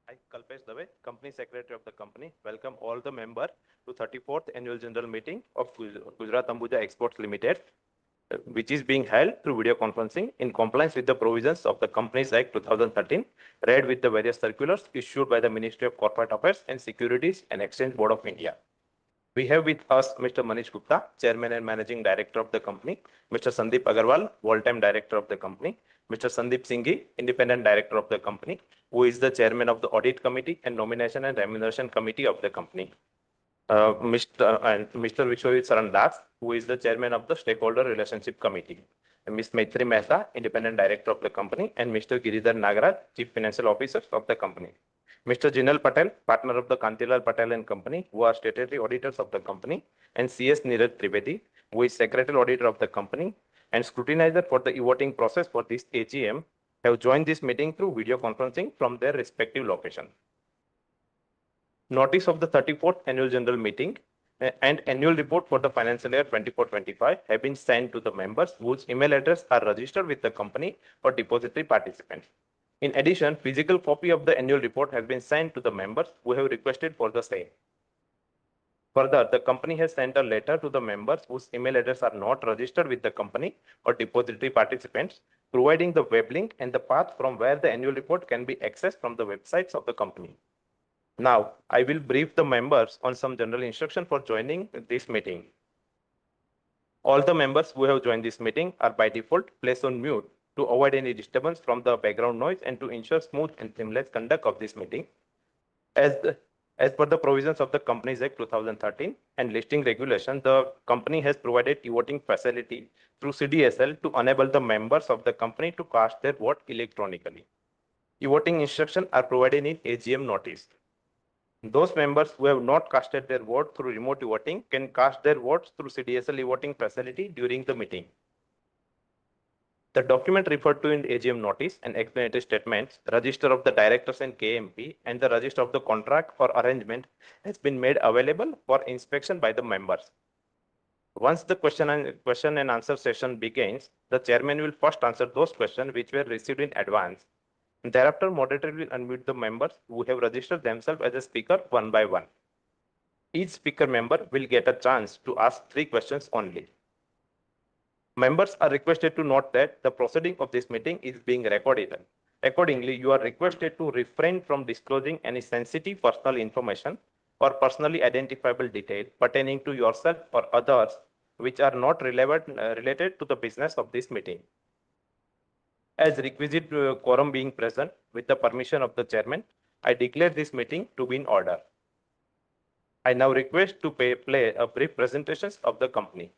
I, Kalpesh Dave, Company Secretary of the company, welcome all the members to 34th Annual General Meeting of Gujarat Ambuja Exports Limited, which is being held through video conferencing in compliance with the provisions of the Companies Act 2013, read with the various circulars issued by the Ministry of Corporate Affairs and Securities and Exchange Board of India. We have with us Mr. Manish Gupta, Chairman and Managing Director of the company, Mr. Sandeep Agarwal, Full-time Director of the company, Mr. Sandeep Singhi, Independent Director of the company, who is the Chairman of the Audit Committee and Nomination and Remuneration Committee of the company. Mr. Vishwajit Saran Das, who is the Chairman of the Stakeholder Relationship Committee. Ms. Maitri Mehta, Independent Director of the company, and Mr. Giridhar Nagaraj, Chief Financial Officer of the company. Mr. Jinal Patel, partner of the Kantilal Patel and Company, who are statutory auditors of the company, and CS Neeraj Trivedi, who is secretarial auditor of the company and scrutinizer for the e-voting process for this AGM, have joined this meeting through video conferencing from their respective location. Notice of the 34th Annual General Meeting and Annual Report for the financial year 24-25 have been sent to the members whose email address are registered with the company or depository participants. In addition, physical copy of the annual report has been sent to the members who have requested for the same. Further, the company has sent a letter to the members whose email address are not registered with the company or depository participants, providing the web link and the path from where the annual report can be accessed from the websites of the company. Now, I will brief the members on some general instructions for joining this meeting. All the members who have joined this meeting are by default placed on mute to avoid any disturbance from the background noise and to ensure smooth and seamless conduct of this meeting. As per the provisions of the Companies Act 2013 and listing regulation, the company has provided e-voting facility through CDSL to enable the members of the company to cast their vote electronically. E-voting instructions are provided in AGM notice. Those members who have not casted their vote through remote e-voting can cast their votes through CDSL e-voting facility during the meeting. The document referred to in the AGM notice and explanatory statements, register of the directors and KMP, and the register of the contract or arrangement has been made available for inspection by the members. Once the question and answer session begins, the chairman will first answer those questions which were received in advance. Thereafter, moderator will unmute the members who have registered themselves as a speaker one by one. Each speaker member will get a chance to ask 3 questions only. Members are requested to note that the proceeding of this meeting is being recorded. Accordingly, you are requested to refrain from disclosing any sensitive personal information or personally identifiable detail pertaining to yourself or others which are not related to the business of this meeting. As requisite quorum being present, with the permission of the chairman, I declare this meeting to be in order. I now request to play a brief presentation of the company.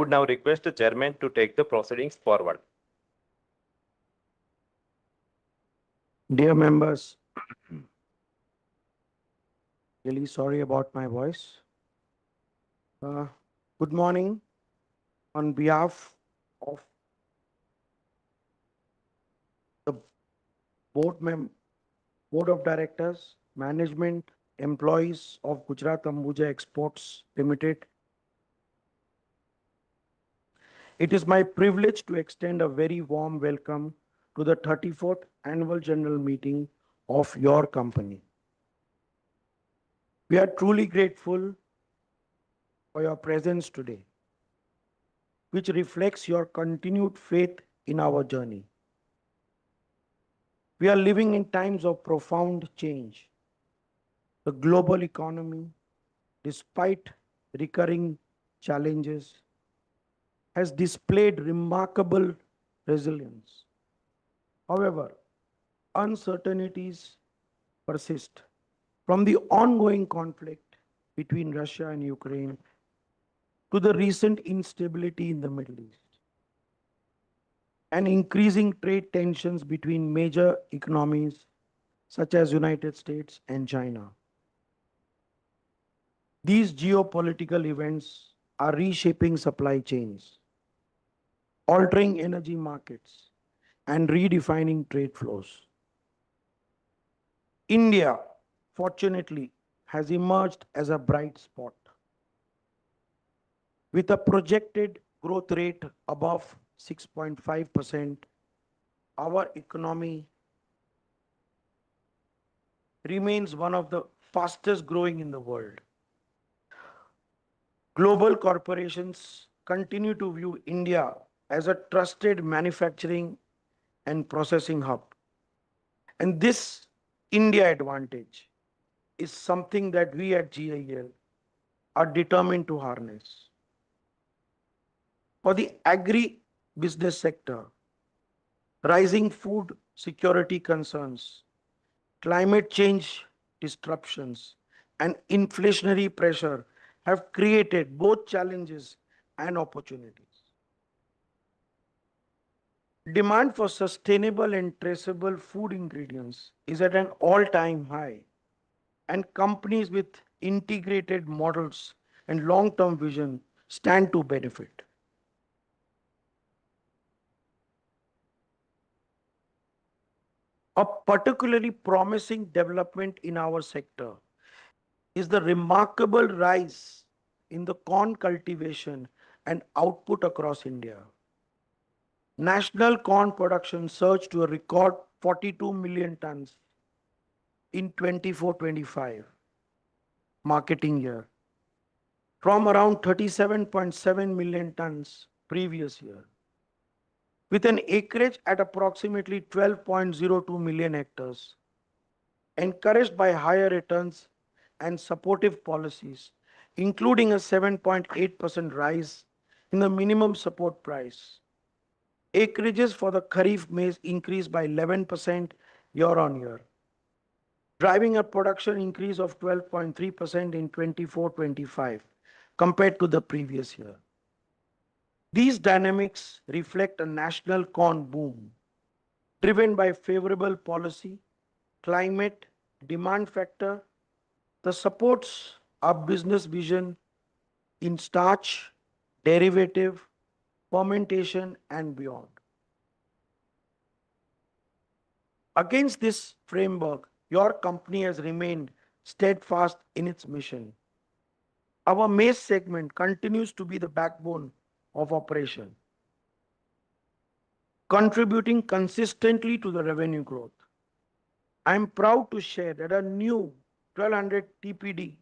would now request the chairman to take the proceedings forward. Dear members, really sorry about my voice. Good morning. On behalf of the board, board of directors, management, employees of Gujarat Ambuja Exports Limited, it is my privilege to extend a very warm welcome to the 34th Annual General Meeting of your company. We are truly grateful for your presence today, which reflects your continued faith in our journey. We are living in times of profound change. The global economy, despite recurring challenges, has displayed remarkable resilience. However, uncertainties persist. From the ongoing conflict between Russia and Ukraine to the recent instability in the Middle East and increasing trade tensions between major economies such as United States and China. These geopolitical events are reshaping supply chains, altering energy markets, and redefining trade flows. India, fortunately, has emerged as a bright spot with a projected growth rate above 6.5%. Our economy remains one of the fastest growing in the world. Global corporations continue to view India as a trusted manufacturing and processing hub. And this India advantage is something that we at GIL are determined to harness. For the agri business sector, rising food security concerns, climate change disruptions, and inflationary pressure have created both challenges and opportunities. Demand for sustainable and traceable food ingredients is at an all-time high, and companies with integrated models and long-term vision stand to benefit. A particularly promising development in our sector is the remarkable rise in the corn cultivation and output across India. National corn production surged to a record 42 million tons in 24-25 marketing year from around 37.7 million tons previous year, with an acreage at approximately 12.02 million hectares. Encouraged by higher returns and supportive policies, including a 7.8% rise in the minimum support price. Acreages for the Kharif maize increased by 11% year on year, driving a production increase of 12.3% in 24-25 compared to the previous year. These dynamics reflect a national corn boom driven by favorable policy, climate, demand factor, that supports our business vision in starch, derivative, fermentation, and beyond. Against this framework, your company has remained steadfast in its mission. Our maize segment continues to be the backbone of operation, contributing consistently to the revenue growth. I am proud to share that a new 1200 TPD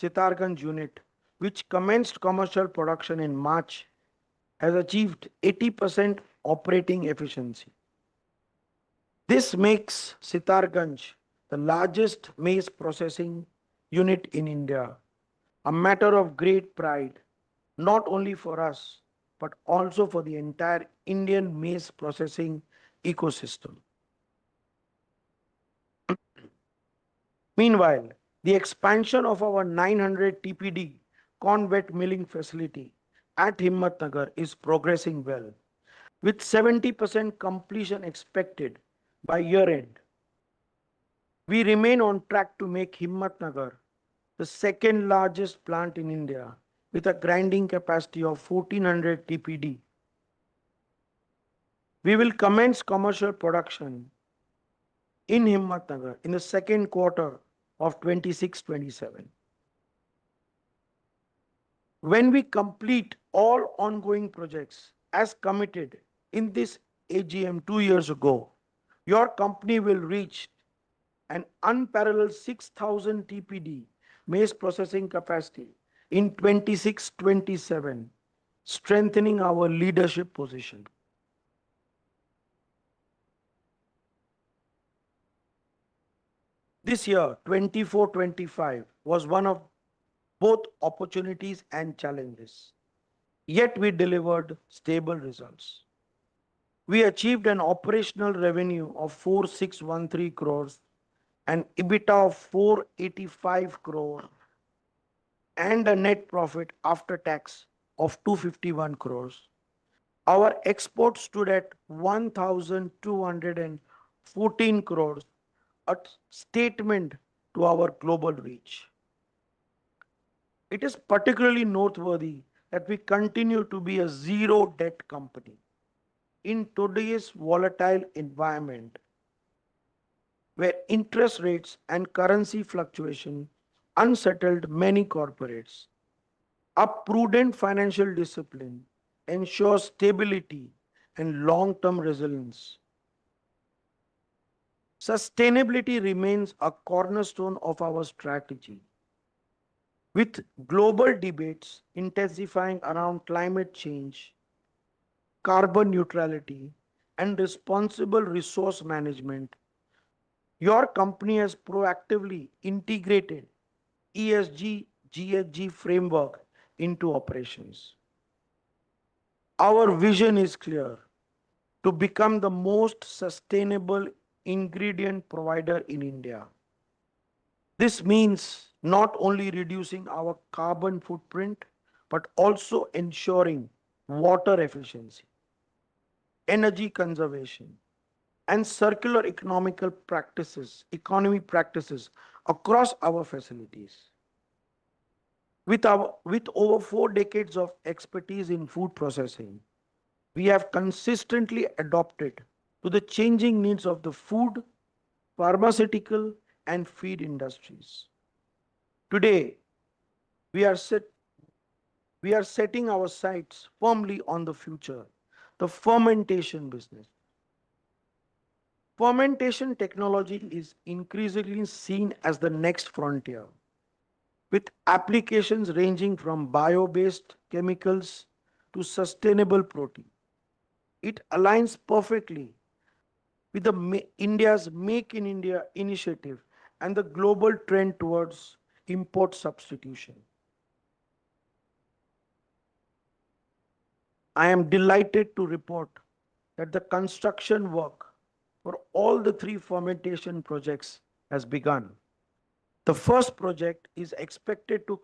Sitarganj unit, which commenced commercial production in March, has achieved 80% operating efficiency. This makes Sitarganj the largest maize processing unit in India, a matter of great pride, not only for us, but also for the entire Indian maize processing ecosystem. Meanwhile, the expansion of our 900 TPD corn wet milling facility at Himmatnagar is progressing well, with 70% completion expected by year end. We remain on track to make Himmatnagar the second largest plant in India with a grinding capacity of 1400 TPD. We will commence commercial production in Himmatnagar in the second quarter of 26-27. When we complete all ongoing projects as committed in this AGM 2 years ago, your company will reach an unparalleled 6,000 TPD maize processing capacity in 26-27, strengthening our leadership position. This year, 24-25, was one of both opportunities and challenges. Yet we delivered stable results. We achieved an operational revenue of 4613 crores, an EBITDA of 485 crore, and a net profit after tax of 251 crores. Our exports stood at 1,214 crores, a statement to our global reach. It is particularly noteworthy that we continue to be a zero debt company. In today's volatile environment, where interest rates and currency fluctuation unsettled many corporates, a prudent financial discipline ensures stability and long-term resilience. Sustainability remains a cornerstone of our strategy. With global debates intensifying around climate change, carbon neutrality, and responsible resource management, your company has proactively integrated ESG GHG framework into operations. Our vision is clear: to become the most sustainable ingredient provider in India. This means not only reducing our carbon footprint, but also ensuring water efficiency, energy conservation, and circular economy practices across our facilities. With over 4 decades of expertise in food processing, we have consistently adopted to the changing needs of the food, pharmaceutical, and feed industries. Today, we are set, we are setting our sights firmly on the future, the fermentation business. Fermentation technology is increasingly seen as the next frontier, with applications ranging from bio-based chemicals to sustainable protein. It aligns perfectly with India's Make in India initiative and the global trend towards import substitution. I am delighted to report that the construction work for all the three fermentation projects has begun. The first project is expected to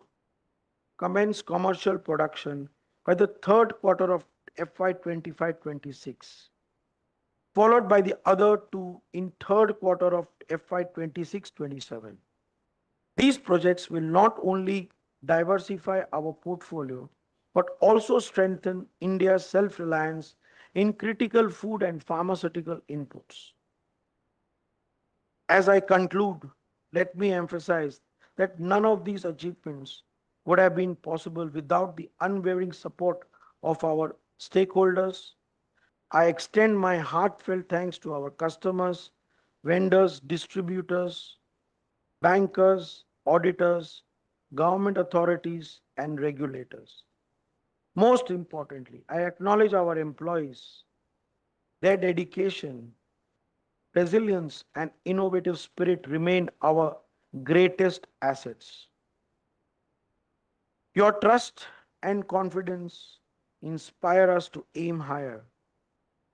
commence commercial production by the third quarter of FY 25-26, followed by the other two in third quarter of FY 26-27. These projects will not only diversify our portfolio, but also strengthen India's self-reliance in critical food and pharmaceutical inputs. As I conclude, let me emphasize that none of these achievements would have been possible without the unwavering support of our stakeholders. I extend my heartfelt thanks to our customers, vendors, distributors, bankers, auditors, government authorities, and regulators. Most importantly, I acknowledge our employees. Their dedication, resilience, and innovative spirit remain our greatest assets. Your trust and confidence inspire us to aim higher,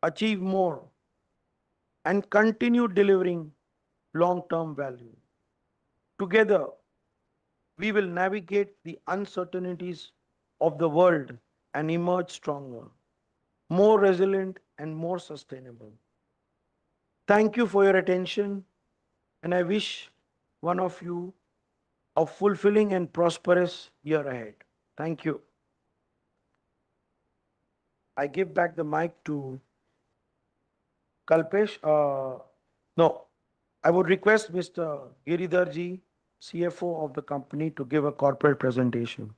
achieve more, and continue delivering long-term value. Together, we will navigate the uncertainties of the world and emerge stronger, more resilient, and more sustainable. Thank you for your attention, and I wish one of you a fulfilling and prosperous year ahead. Thank you. I give back the mic to Kalpesh. No, I would request Mr. Giridharji, CFO of the company, to give a corporate presentation.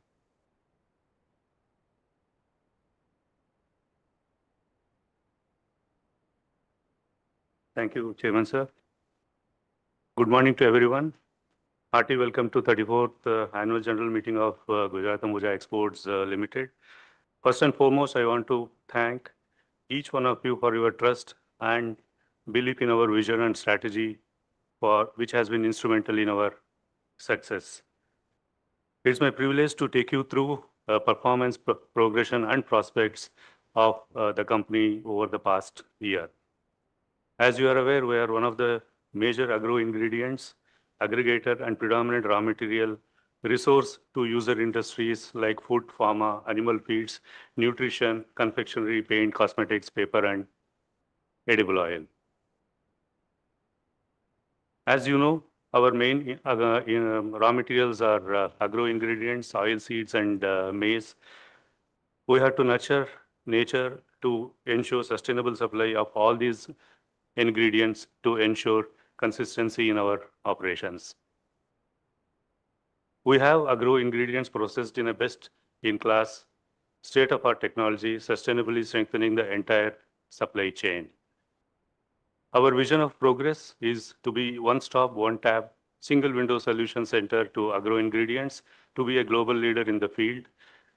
Thank you, Chairman, sir. Good morning to everyone. Hearty welcome to 34th Annual General Meeting of Gujarat Ambuja Exports Limited. First and foremost, I want to thank each one of you for your trust and belief in our vision and strategy, for which has been instrumental in our success. It's my privilege to take you through performance, progression, and prospects of the company over the past year. As you are aware, we are one of the major agro ingredients, aggregator, and predominant raw material resource to user industries like food, pharma, animal feeds, nutrition, confectionery, paint, cosmetics, paper, and edible oil. As you know, our main raw materials are agro ingredients, oil seeds, and maize. We have to nurture nature to ensure sustainable supply of all these ingredients to ensure consistency in our operations. We have agro ingredients processed in a best-in-class state-of-art technology, sustainably strengthening the entire supply chain. Our vision of progress is to be one-stop, one-tap, single-window solution center to agro ingredients, to be a global leader in the field.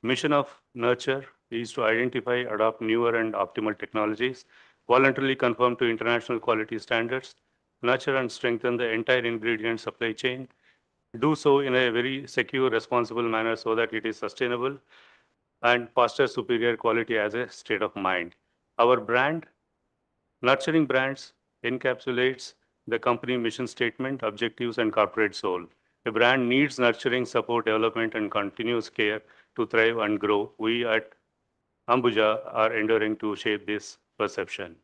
Mission of Nurture is to identify, adopt newer and optimal technologies, voluntarily conform to international quality standards, nurture and strengthen the entire ingredient supply chain, do so in a very secure, responsible manner so that it is sustainable, and foster superior quality as a state of mind. Our brand, Nurturing Brands, encapsulates the company mission statement, objectives, and corporate soul. A brand needs nurturing, support, development, and continuous care to thrive and grow. We at Ambuja are endeavoring to shape this perception.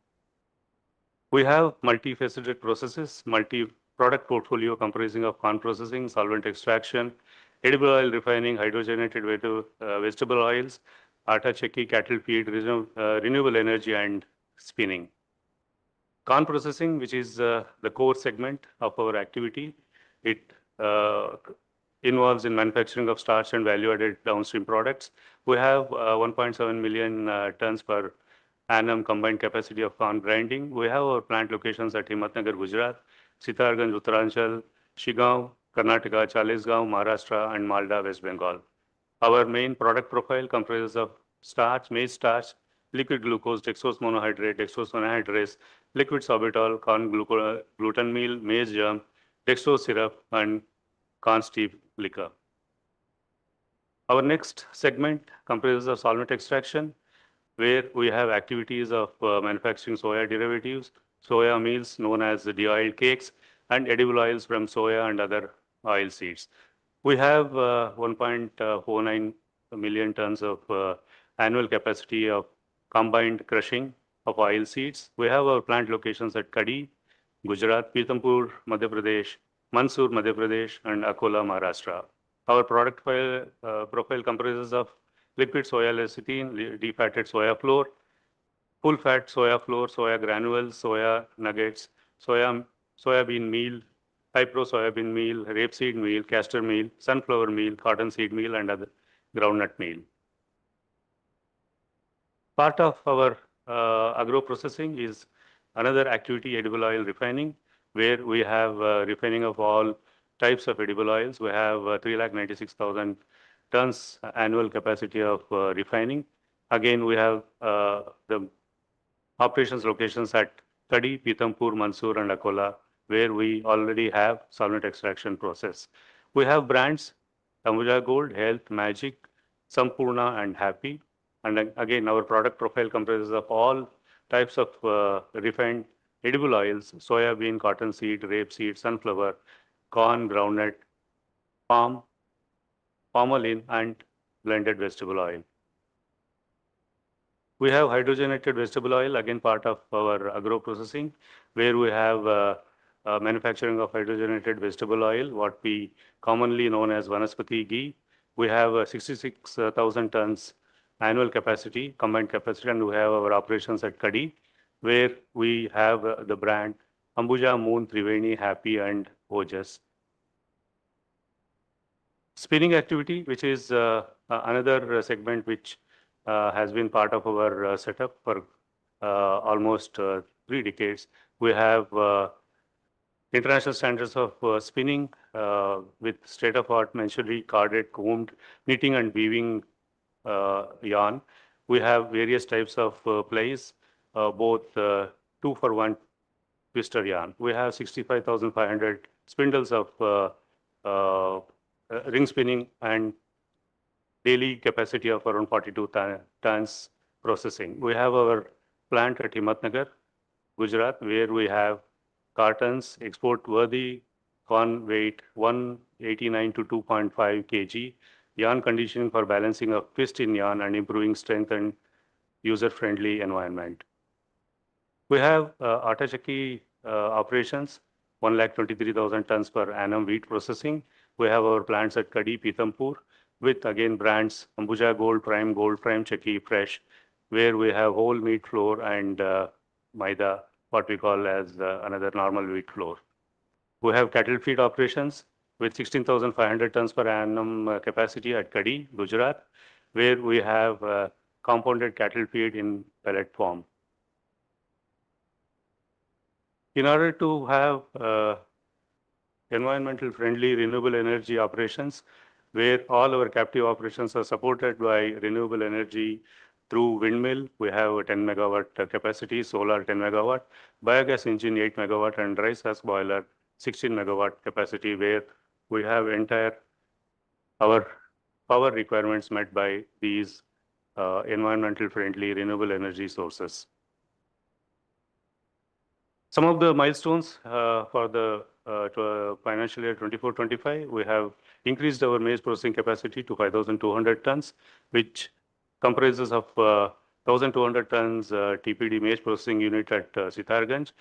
We have multifaceted processes, multi-product portfolio comprising of corn processing, solvent extraction, edible oil refining, hydrogenated vegetable oils, atta chakki, cattle feed, renewable energy, and spinning. Corn processing, which is the core segment of our activity, it involves in manufacturing of starch and value-added downstream products. We have 1.7 million tons per annum combined capacity of corn grinding. We have our plant locations at Himatnagar, Gujarat, Sitarganj, Uttaranchal, Shigaon, Karnataka, Chalisgaon, Maharashtra, and Malda, West Bengal. Our main product profile comprises of starch, maize starch, liquid glucose, dextrose monohydrate, dextrose monohydrase, liquid sorbitol, gluten meal, maize germ, dextrose syrup, and corn steep liquor. Our next segment comprises of solvent extraction, where we have activities of manufacturing soya derivatives, soya meals known as the de-oiled cakes, and edible oils from soya and other oil seeds. We have 1.49 million tons of annual capacity of combined crushing of oil seeds. We have our plant locations at Kadi, Gujarat, Pithampur, Madhya Pradesh, Mandsaur, Madhya Pradesh, and Akola, Maharashtra. Our product profile comprises of liquid soya lecithin, defatted soya flour, full fat soya flour, soya granules, soya nuggets, soyabean meal, high-pro soyabean meal, rapeseed meal, castor meal, sunflower meal, cottonseed meal, and other groundnut meal. Part of our agro processing is another activity, edible oil refining, where we have refining of all types of edible oils. We have 396,000 tons annual capacity of refining. Again, we have the operations locations at Kadi, Pithampur, Mandsaur, and Akola, where we already have solvent extraction process. We have brands Ambuja Gold, Health, Magic, Sampurna, and Happy. And again, our product profile comprises of all types of refined edible oils, soybean, cottonseed, rapeseed, sunflower, corn, groundnut, palm oil, and blended vegetable oil. We have hydrogenated vegetable oil, again part of our agro processing, where we have manufacturing of hydrogenated vegetable oil, what we commonly known as Vanaspati ghee. We have 66,000 tons annual capacity, combined capacity, and we have our operations at Kadi, where we have the brand Ambuja, Moon, Triveni, Happy, and Ojas. Spinning activity, which is another segment which has been part of our setup for almost 3 decades. We have international standards of spinning with state-of-art machinery, carded, combed, knitting and weaving yarn. We have various types of plies, both 2-for-1 twister yarn. We have 65,500 spindles of ring spinning and daily capacity of around 42 tons processing. We have our plant at Himatnagar, Gujarat, where we have cartons export worthy, corn weight 189 to 2.5 kg, yarn conditioning for balancing of twist in yarn and improving strength and user-friendly environment. We have Atta Chakki operations, 123,000 tons per annum wheat processing. We have our plants at Kadi, Pithampur, with again brands Ambuja Gold Prime, Chakki, Fresh, where we have whole wheat flour and maida, what we call as another normal wheat flour. We have cattle feed operations with 16,500 tons per annum capacity at Kadi, Gujarat, where we have compounded cattle feed in pellet form. In order to have environmental friendly renewable energy operations, where all our captive operations are supported by renewable energy through windmill, we have a 10 megawatt capacity, solar 10 megawatt, biogas engine 8 megawatt, and rice husk boiler 16 megawatt capacity, where we have entire our power requirements met by these environmental friendly renewable energy sources. Some of the milestones for the financial year 24-25, we have increased our maize processing capacity to 5,200 tons, which comprises of 1,200 tons TPD maize processing unit at Sitarganj.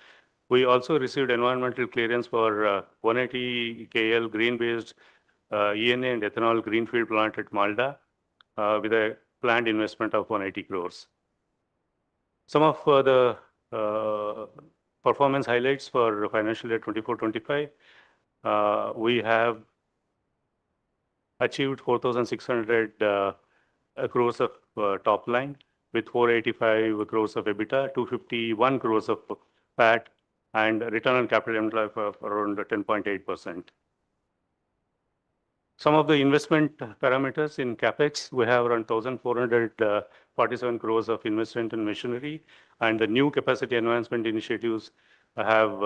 We also received environmental clearance for 180 KL green-based ENA and ethanol greenfield plant at Malda with a planned investment of 180 crores. Some of the performance highlights for financial year 24-25, we have achieved 4,600 crores of top line with 485 crores of EBITDA, 251 crores of PAT, and return on capital employed of around 10.8%. Some of the investment parameters in CapEx, we have around 1,447 crores of investment in machinery, and the new capacity enhancement initiatives have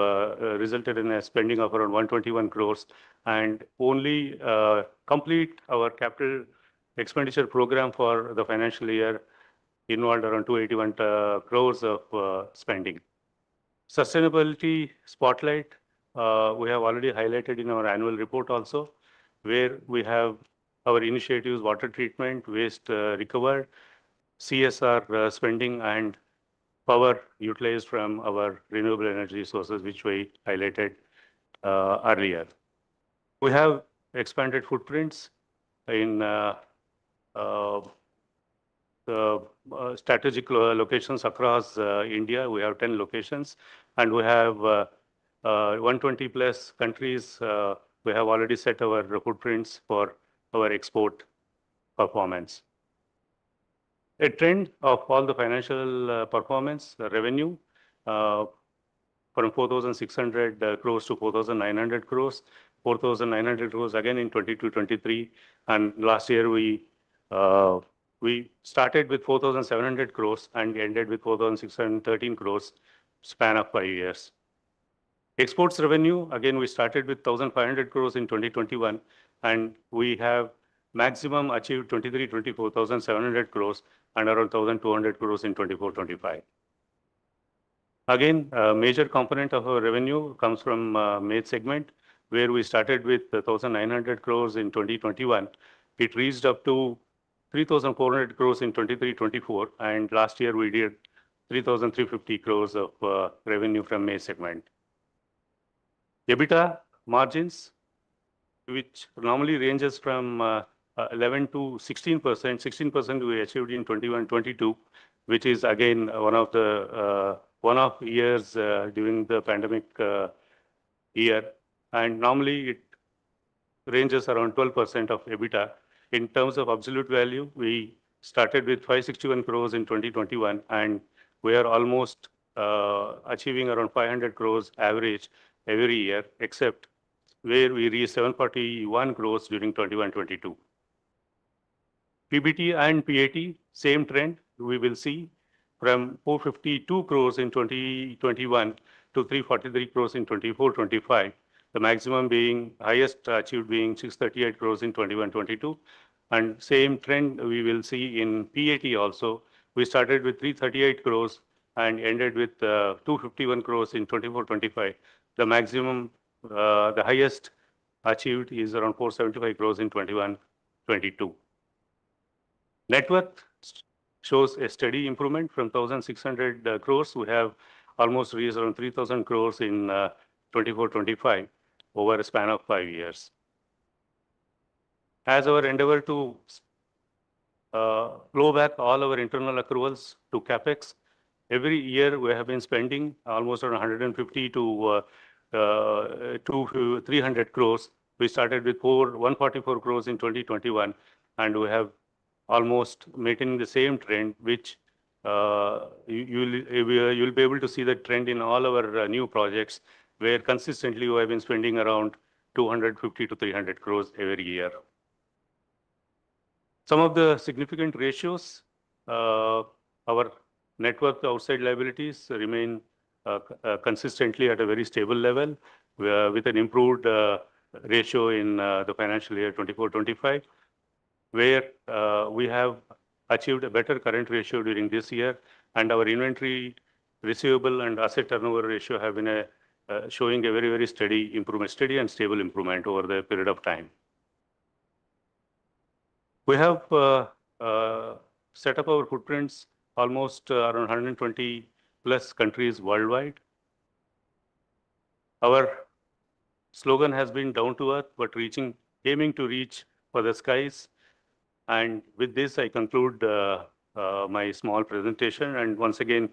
resulted in a spending of around 121 crores, and only complete our capital expenditure program for the financial year involved around 281 crores of spending. Sustainability spotlight, we have already highlighted in our annual report also, where we have our initiatives, water treatment, waste recovered, CSR spending, and power utilized from our renewable energy sources, which we highlighted earlier. We have expanded footprints in the strategic locations across India. We have 10 locations, and we have 120 plus countries. We have already set our footprints for our export performance. A trend of all the financial performance, the revenue from 4,600 crores to 4,900 crores, 4,900 crores again in 22-23, and last year we started with 4,700 crores and ended with 4,613 crores span of 5 years. Exports revenue, again, we started with 1,500 crores in 2021, and we have maximum achieved 24,700 crores and around 1,200 crores in 24-25. Again, a major component of our revenue comes from maize segment, where we started with 1,900 crores in 2021. It reached up to 3,400 crores in 23-24, and last year we did 3,350 crores of revenue from maize segment. EBITDA margins, which normally ranges from 11 to 16%. 16% we achieved in 21-22, which is again one of the one-off years during the pandemic year. And normally it ranges around 12% of EBITDA. In terms of absolute value, we started with 561 crores in 2021, and we are almost achieving around 500 crores average every year, except where we reached 741 crores during 21-22. PBT and PAT, same trend we will see from 452 crores in 2021 to 343 crores in 24-25. The maximum being highest achieved being 638 crores in 21-22. And same trend we will see in PAT also. We started with 338 crores and ended with 251 crores in 24-25. The maximum, the highest achieved is around 475 crores in 21-22. Net worth shows a steady improvement from 1,600 crores. We have almost reached around 3,000 crores in 24-25 over a span of 5 years. As our endeavor to flow back all our internal accruals to CapEx, every year we have been spending almost around 150 to 300 crores. We started with 144 crores in 2021, and we have almost maintaining the same trend, which you'll be able to see the trend in all our new projects, where consistently we have been spending around 250 to 300 crores every year. Some of the significant ratios, our net worth outside liabilities remain consistently at a very stable level, with an improved ratio in the financial year 24-25, where we have achieved a better current ratio during this year, and our inventory, receivable and asset turnover ratio have been showing a very steady improvement, steady and stable improvement over the period of time. We have set up our footprints almost around 120 plus countries worldwide. Our slogan has been down to earth, but aiming to reach for the skies. And with this, I conclude my small presentation. And once again,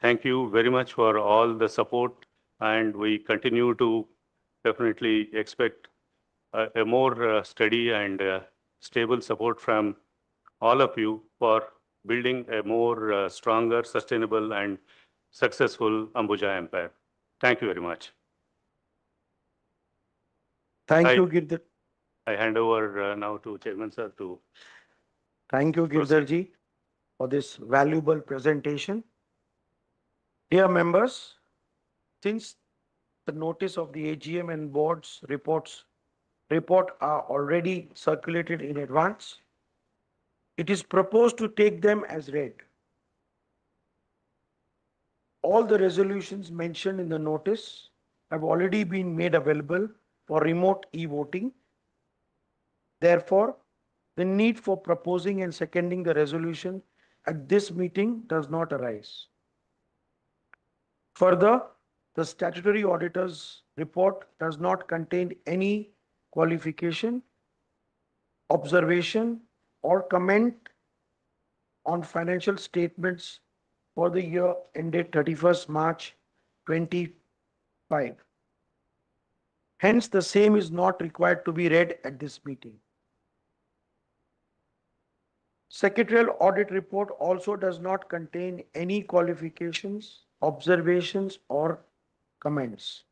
thank you very much for all the support. And we continue to definitely expect a more steady and stable support from all of you for building a more stronger, sustainable and successful Ambuja empire. Thank you very much. Thank you, Girdhar. I hand over now to Chairman Sir to. Thank you, Girdharji, for this valuable presentation. Dear members, since the notice of the AGM and board's report are already circulated in advance, it is proposed to take them as read. All the resolutions mentioned in the notice have already been made available for remote e-voting. Therefore, the need for proposing and seconding the resolution at this meeting does not arise. Further, the statutory auditor's report does not contain any qualification, observation, or comment on financial statements for the year ended 31st March 2025. Hence, the same is not required to be read at this meeting. Secretarial audit report also does not contain any qualifications, observations, or comments.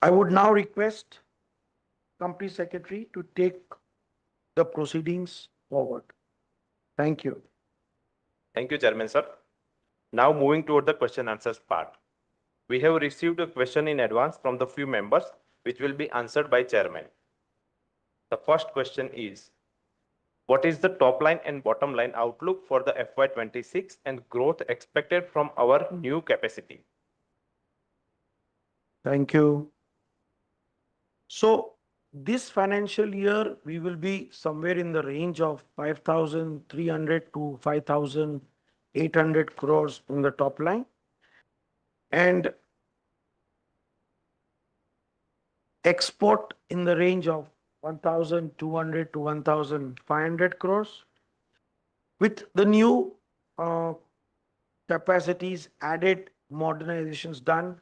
I would now request Company Secretary to take the proceedings forward. Thank you. Thank you, Chairman Sir. Now moving toward the question answers part. We have received a question in advance from the few members, which will be answered by Chairman. The first question is, what is the top line and bottom line outlook for the FY26 and growth expected from our new capacity? Thank you. So this financial year, we will be somewhere in the range of 5,300 to 5,800 crores in the top line. And export in the range of 1,200 to 1,500 crores. With the new uh, capacities added, modernizations done,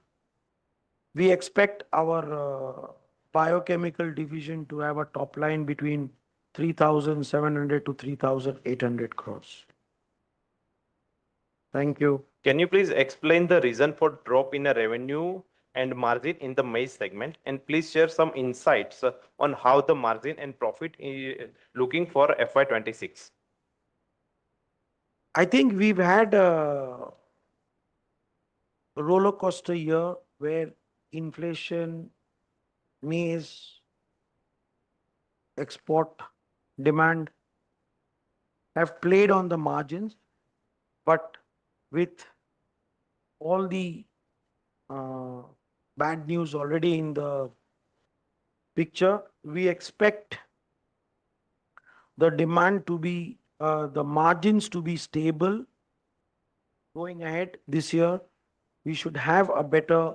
we expect our biochemical division to have a top line between 3,700 to 3,800 crores. Thank you. Can you please explain the reason for drop in a revenue and margin in the maize segment? And please share some insights on how the margin and profit is looking for FY26. I think we've had a roller coaster year where inflation, maize, export demand have played on the margins, but with all the uh, bad news already in the picture, we expect the demand to be, the margins to be stable going ahead this year. We should have a better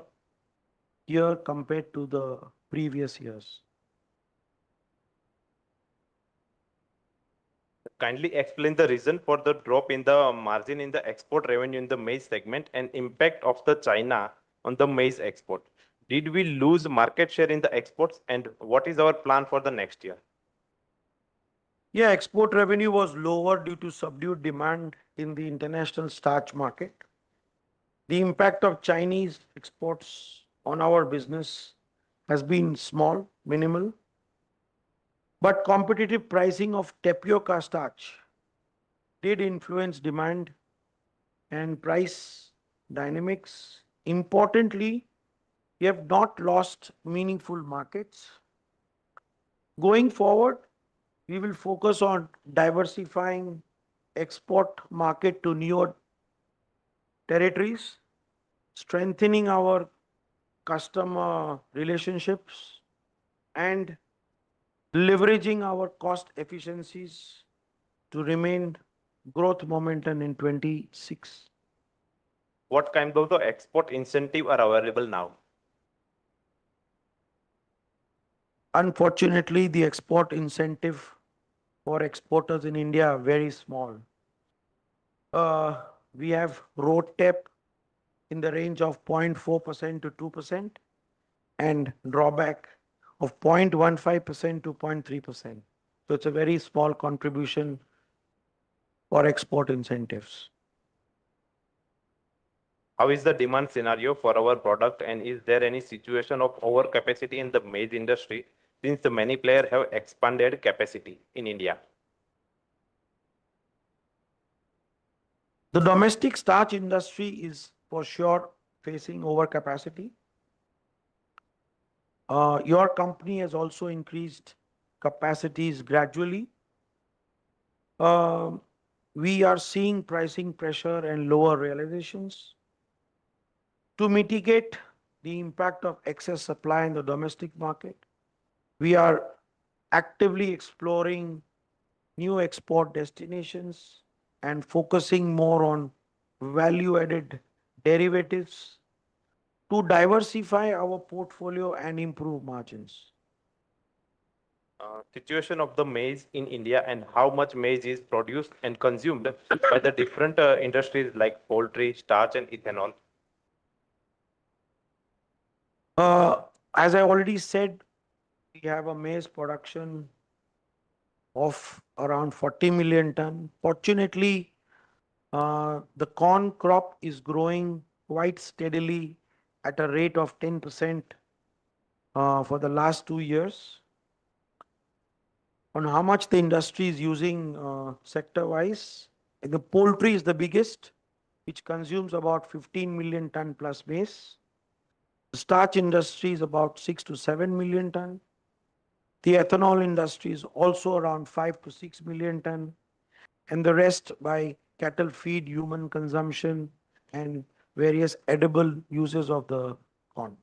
year compared to the previous years. Kindly explain the reason for the drop in the margin in the export revenue in the maize segment and impact of the China on the maize export. Did we lose market share in the exports and what is our plan for the next year? Yeah, export revenue was lower due to subdued demand in the international starch market. The impact of Chinese exports on our business has been small, minimal, but competitive pricing of tapioca starch did influence demand and price dynamics. Importantly, we have not lost meaningful markets. Going forward, we will focus on diversifying export market to newer territories, strengthening our customer relationships, and leveraging our cost efficiencies to remain growth momentum in 26. What kind of the export incentive are available now? Unfortunately, the export incentive for exporters in India are very small. We have road tap in the range of 0.4% to 2% and drawback of 0.15% to 0.3%. So it's a very small contribution for export incentives. How is the demand scenario for our product and is there any situation of overcapacity in the maize industry since the many players have expanded capacity in India? The domestic starch industry is for sure facing overcapacity. Your company has also increased capacities gradually. We are seeing pricing pressure and lower realizations. To mitigate the impact of excess supply in the domestic market, we are actively exploring new export destinations and focusing more on value-added derivatives to diversify our portfolio and improve margins. Situation of the maize in India and how much maize is produced and consumed by the different industries like poultry, starch, and ethanol. Uh, as I already said, we have a maize production of around 40 million ton. Fortunately, the corn crop is growing quite steadily at a rate of 10% for the last 2 years. On how much the industry is using sector-wise, the poultry is the biggest, which consumes about 15 million ton plus maize. The starch industry is about 6 to 7 million ton. The ethanol industry is also around 5 to 6 million ton, and the rest by cattle feed, human consumption, and various edible uses of the corn.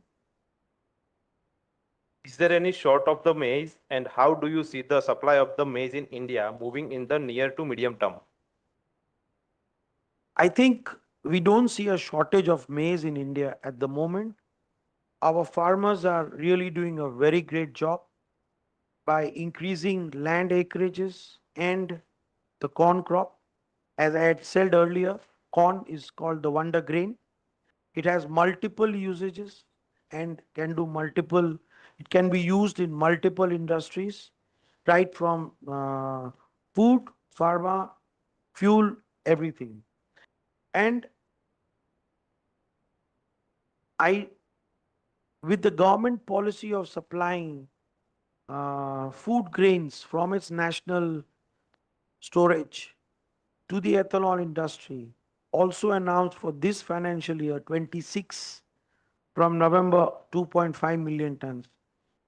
Is there any short of the maize, and how do you see the supply of the maize in India moving in the near to medium term? I think we don't see a shortage of maize in India at the moment. Our farmers are really doing a very great job by increasing land acreages and the corn crop. As I had said earlier, corn is called the wonder grain. It has multiple usages and can do multiple, it can be used in multiple industries, right from food, pharma, fuel, everything. And I, with the government policy of supplying food grains from its national storage to the ethanol industry, also announced for this financial year 26 from November 2.5 million tons.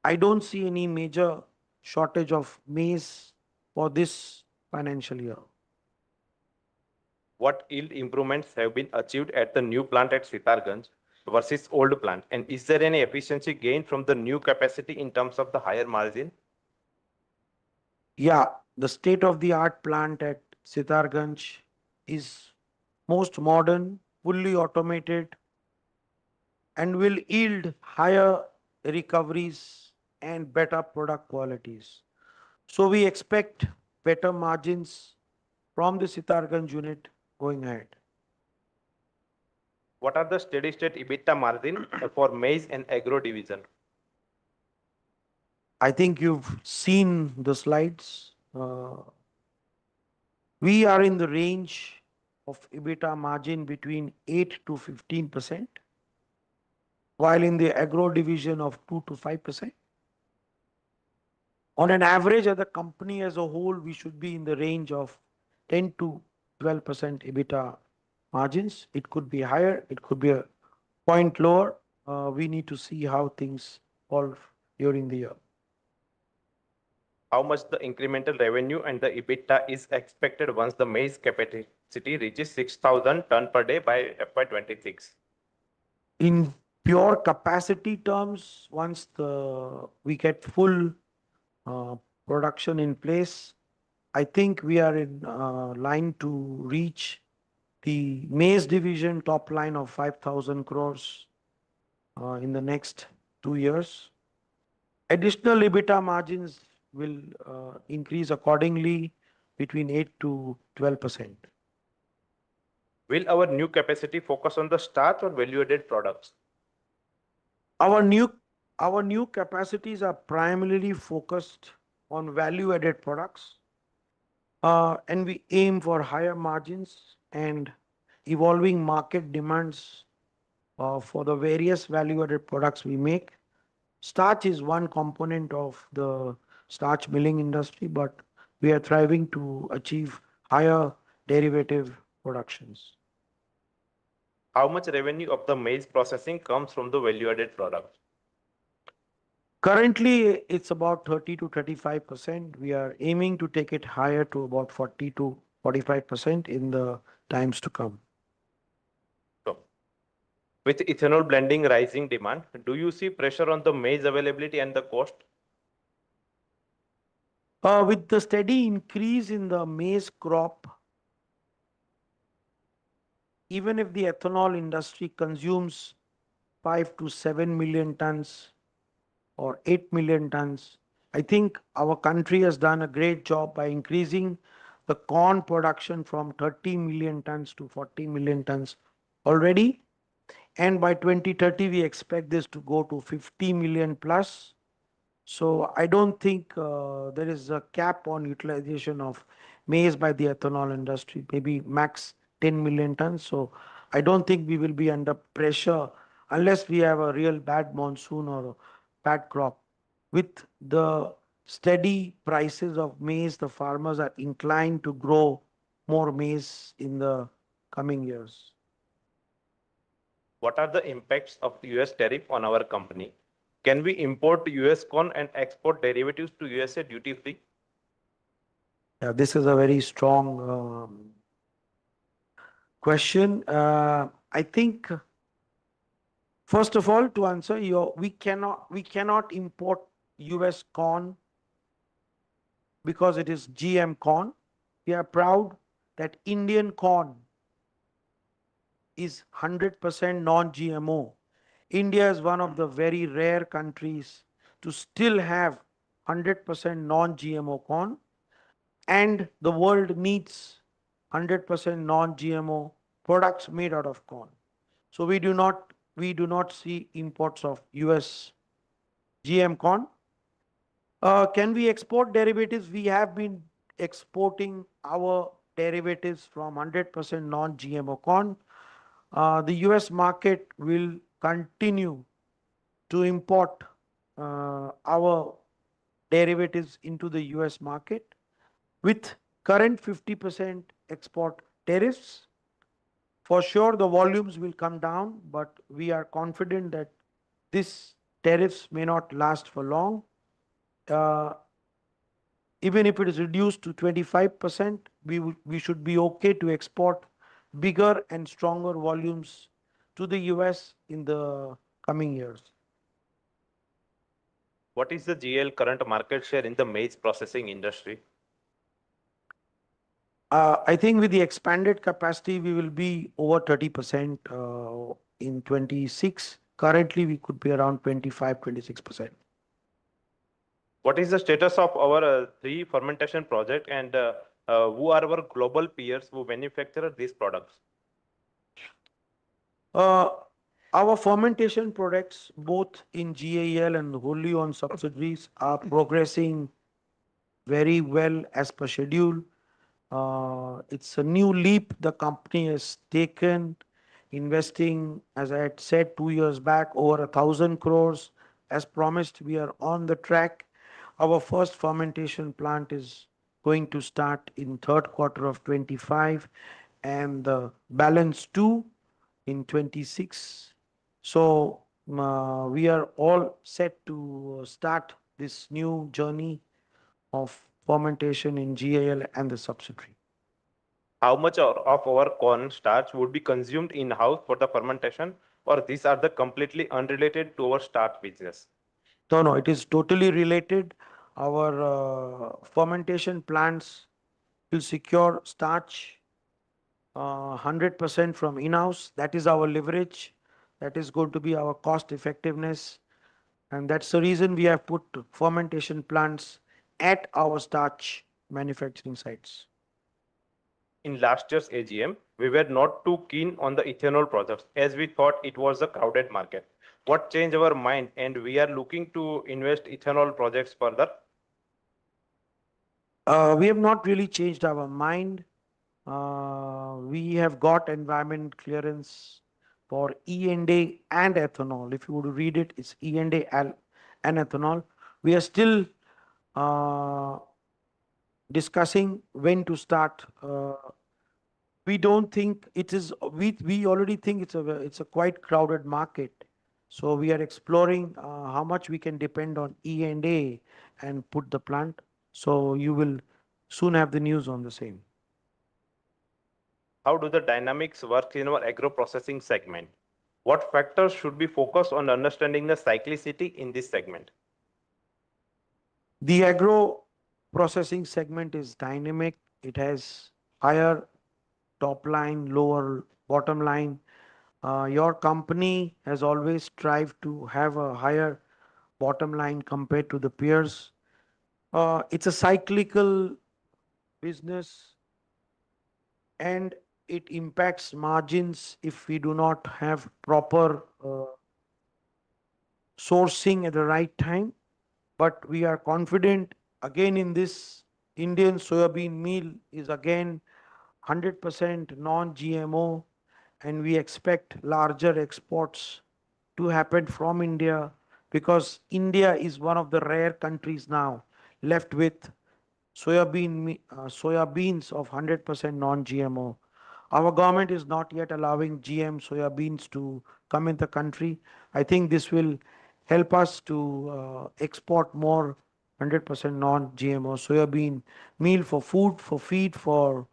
I don't see any major shortage of maize for this financial year. What yield improvements have been achieved at the new plant at Sitarganj versus old plant? And is there any efficiency gain from the new capacity in terms of the higher margin? Yeah, the state of the art plant at Sitarganj is most modern, fully automated, and will yield higher recoveries and better product qualities. So we expect better margins from the Sitarganj unit going ahead. What are the steady state EBITDA margin for maize and agro division? I think you've seen the slides. We are in the range of EBITDA margin between 8 to 15%, while in the agro division of 2 to 5%. On an average, as a company as a whole, we should be in the range of 10 to 12% EBITDA margins. It could be higher, it could be a point lower. We need to see how things evolve during the year. How much the incremental revenue and the EBITDA is expected once the maize capacity reaches 6,000 ton per day by FY26? In pure capacity terms, once we get full uh, production in place, I think we are in line to reach the maize division top line of 5,000 crores in the next 2 years. Additional EBITDA margins will increase accordingly between 8 to 12%. Will our new capacity focus on the starch or value-added products? Our new our new capacities are primarily focused on value-added products, and we aim for higher margins and evolving market demands for the various value-added products we make. Starch is one component of the starch milling industry, but we are thriving to achieve higher derivative productions. How much revenue of the maize processing comes from the value-added products? Currently, it's about 30 to 35%. We are aiming to take it higher to about 40 to 45% in the times to come. So, with ethanol blending rising demand, do you see pressure on the maize availability and the cost? With the steady increase in the maize crop, even if the ethanol industry consumes 5 to 7 million tons or 8 million tons, I think our country has done a great job by increasing the corn production from 30 million tons to 40 million tons already. And by 2030, we expect this to go to 50 million plus. So I don't think there is a cap on utilization of maize by the ethanol industry, maybe max 10 million tons. So I don't think we will be under pressure unless we have a real bad monsoon or a bad crop. With the steady prices of maize, the farmers are inclined to grow more maize in the coming years. What are the impacts of the US tariff on our company? Can we import US corn and export derivatives to USA duty free? Yeah, this is a very strong question. I think First of all, to answer your, we cannot import US corn because it is GM corn. We are proud that Indian corn is 100% non-GMO. India is one of the very rare countries to still have 100% non-GMO corn, and the world needs 100% non-GMO products made out of corn. So we do not see imports of US GM corn. Can we export derivatives? We have been exporting our derivatives from 100% non-GMO corn. The US market will continue to import our derivatives into the US market with current 50% export tariffs. For sure, the volumes will come down, but we are confident that these tariffs may not last for long. Uh, Even if it is reduced to 25%, we should be okay to export bigger and stronger volumes to the US in the coming years. What is the GL current market share in the maize processing industry? I think with the expanded capacity, we will be over 30% in 26. Currently, we could be around 25, 26%. What is the status of our three fermentation project, and who are our global peers who manufacture these products? Uh, Our fermentation products, both in GAL and wholly owned subsidiaries, are progressing very well as per schedule. It's a new leap the company has taken, investing, as I had said 2 years back, over 1,000 crores. As promised, we are on the track. Our first fermentation plant is going to start in third quarter of 25, and the balance two in 26. So we are all set to start this new journey of fermentation in GAL and the subsidiary. How much of our corn starch would be consumed in-house for the fermentation, or these are the completely unrelated to our starch business? No, it is totally related. Our fermentation plants will secure starch 100% from in-house. That is our leverage. That is going to be our cost effectiveness. And that's the reason we have put fermentation plants at our starch manufacturing sites. In last year's AGM, we were not too keen on the ethanol projects as we thought it was a crowded market. What changed our mind, and we are looking to invest ethanol projects further? We have not really changed our mind. We have got environment clearance for E&A and ethanol. If you would read it, it's E&A and ethanol. We are still discussing when to start. We don't think it is. We already think it's a quite crowded market. So we are exploring how much we can depend on E&A and put the plant. So you will soon have the news on the same. How do the dynamics work in our agro processing segment? What factors should be focused on understanding the cyclicity in this segment? The agro processing segment is dynamic. It has higher top line, lower bottom line. Your company has always strived to have a higher bottom line compared to the peers. It's a cyclical business, and it impacts margins if we do not have proper sourcing at the right time. But we are confident again in this. Indian soybean meal is again 100% non-GMO, and we expect larger exports to happen from India, because India is one of the rare countries now left with soybeans of 100% non-GMO. Our government is not yet allowing GM soybeans to come in the country. I think this will help us to export more 100% non-GMO soybean meal for food, for feed, for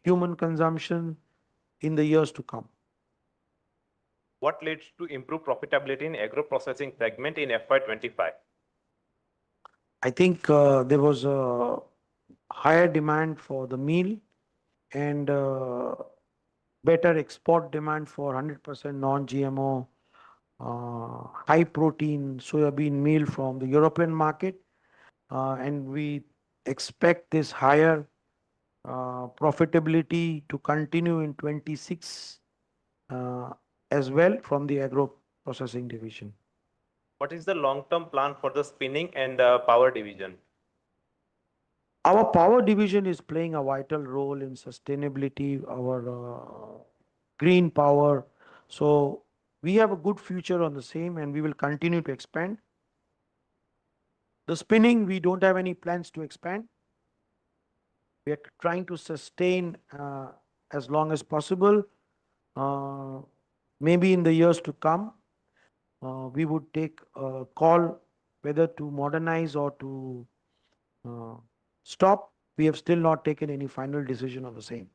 human consumption in the years to come. What leads to improved profitability in agro processing segment in FY25? I think there was a higher demand for the meal and better export demand for 100% non-GMO high protein soybean meal from the European market. And we expect this higher profitability to continue in 26 uh, as well from the agro processing division. What is the long-term plan for the spinning and power division? Our power division is playing a vital role in sustainability, our green power. So we have a good future on the same and we will continue to expand. The spinning, we don't have any plans to expand. We are trying to sustain as long as possible. Maybe in the years to come, we would take a call whether to modernize or to uh, stop. We have still not taken any final decision on the same.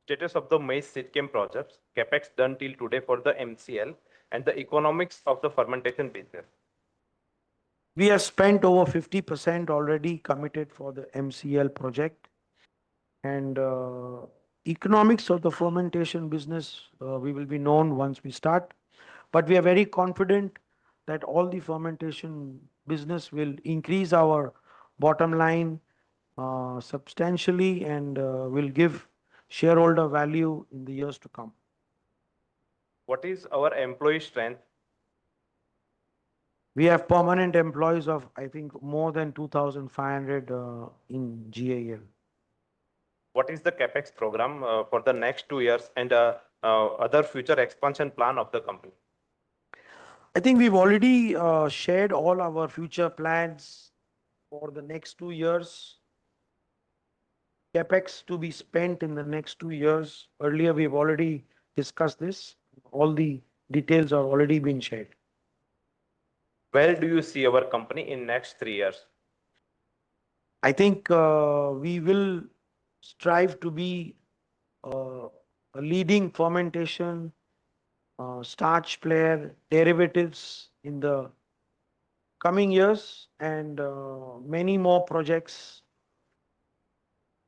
Status of the maize seedcam projects, capex done till today for the MCL, and the economics of the fermentation business. We have spent over 50% already committed for the MCL project. And economics of the fermentation business, we will be known once we start. But we are very confident that all the fermentation business will increase our bottom line substantially and will give shareholder value in the years to come. What is our employee strength? We have permanent employees of, I think, more than 2,500 in GAL. What is the capex program for the next 2 years and other future expansion plan of the company? I think we've already shared all our future plans for the next 2 years. Capex to be spent in the next 2 years. Earlier, we've already discussed this. All the details are already been shared. Where do you see our company in next 3 years? I think we will strive to be a leading fermentation starch player, derivatives in the coming years, and many more projects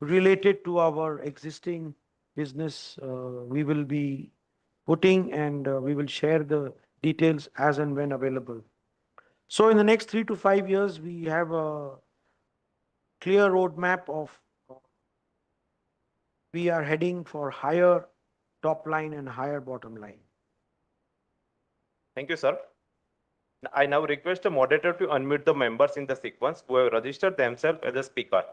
related to our existing business we will be putting, and we will share the details as and when available. So in the next 3 to 5 years, we have a clear roadmap of we are heading for higher top line and higher bottom line. Thank you, sir. I now request the moderator to unmute the members in the sequence who have registered themselves as a speaker.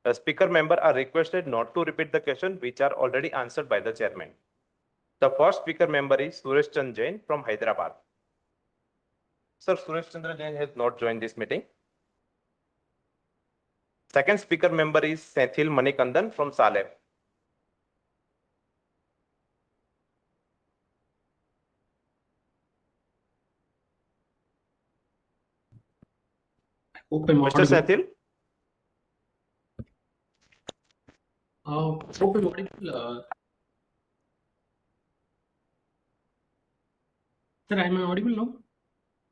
The speaker member are requested not to repeat the question which are already answered by the chairman. The first speaker member is Suresh Chandra Jain from Hyderabad. Sir, Suresh Chandra Jain has not joined this meeting. Second speaker member is Senthil Manikandan from Salem. Hope I'm Mr. audible. Senthil, Hope I'm audible. Sir, am I audible now?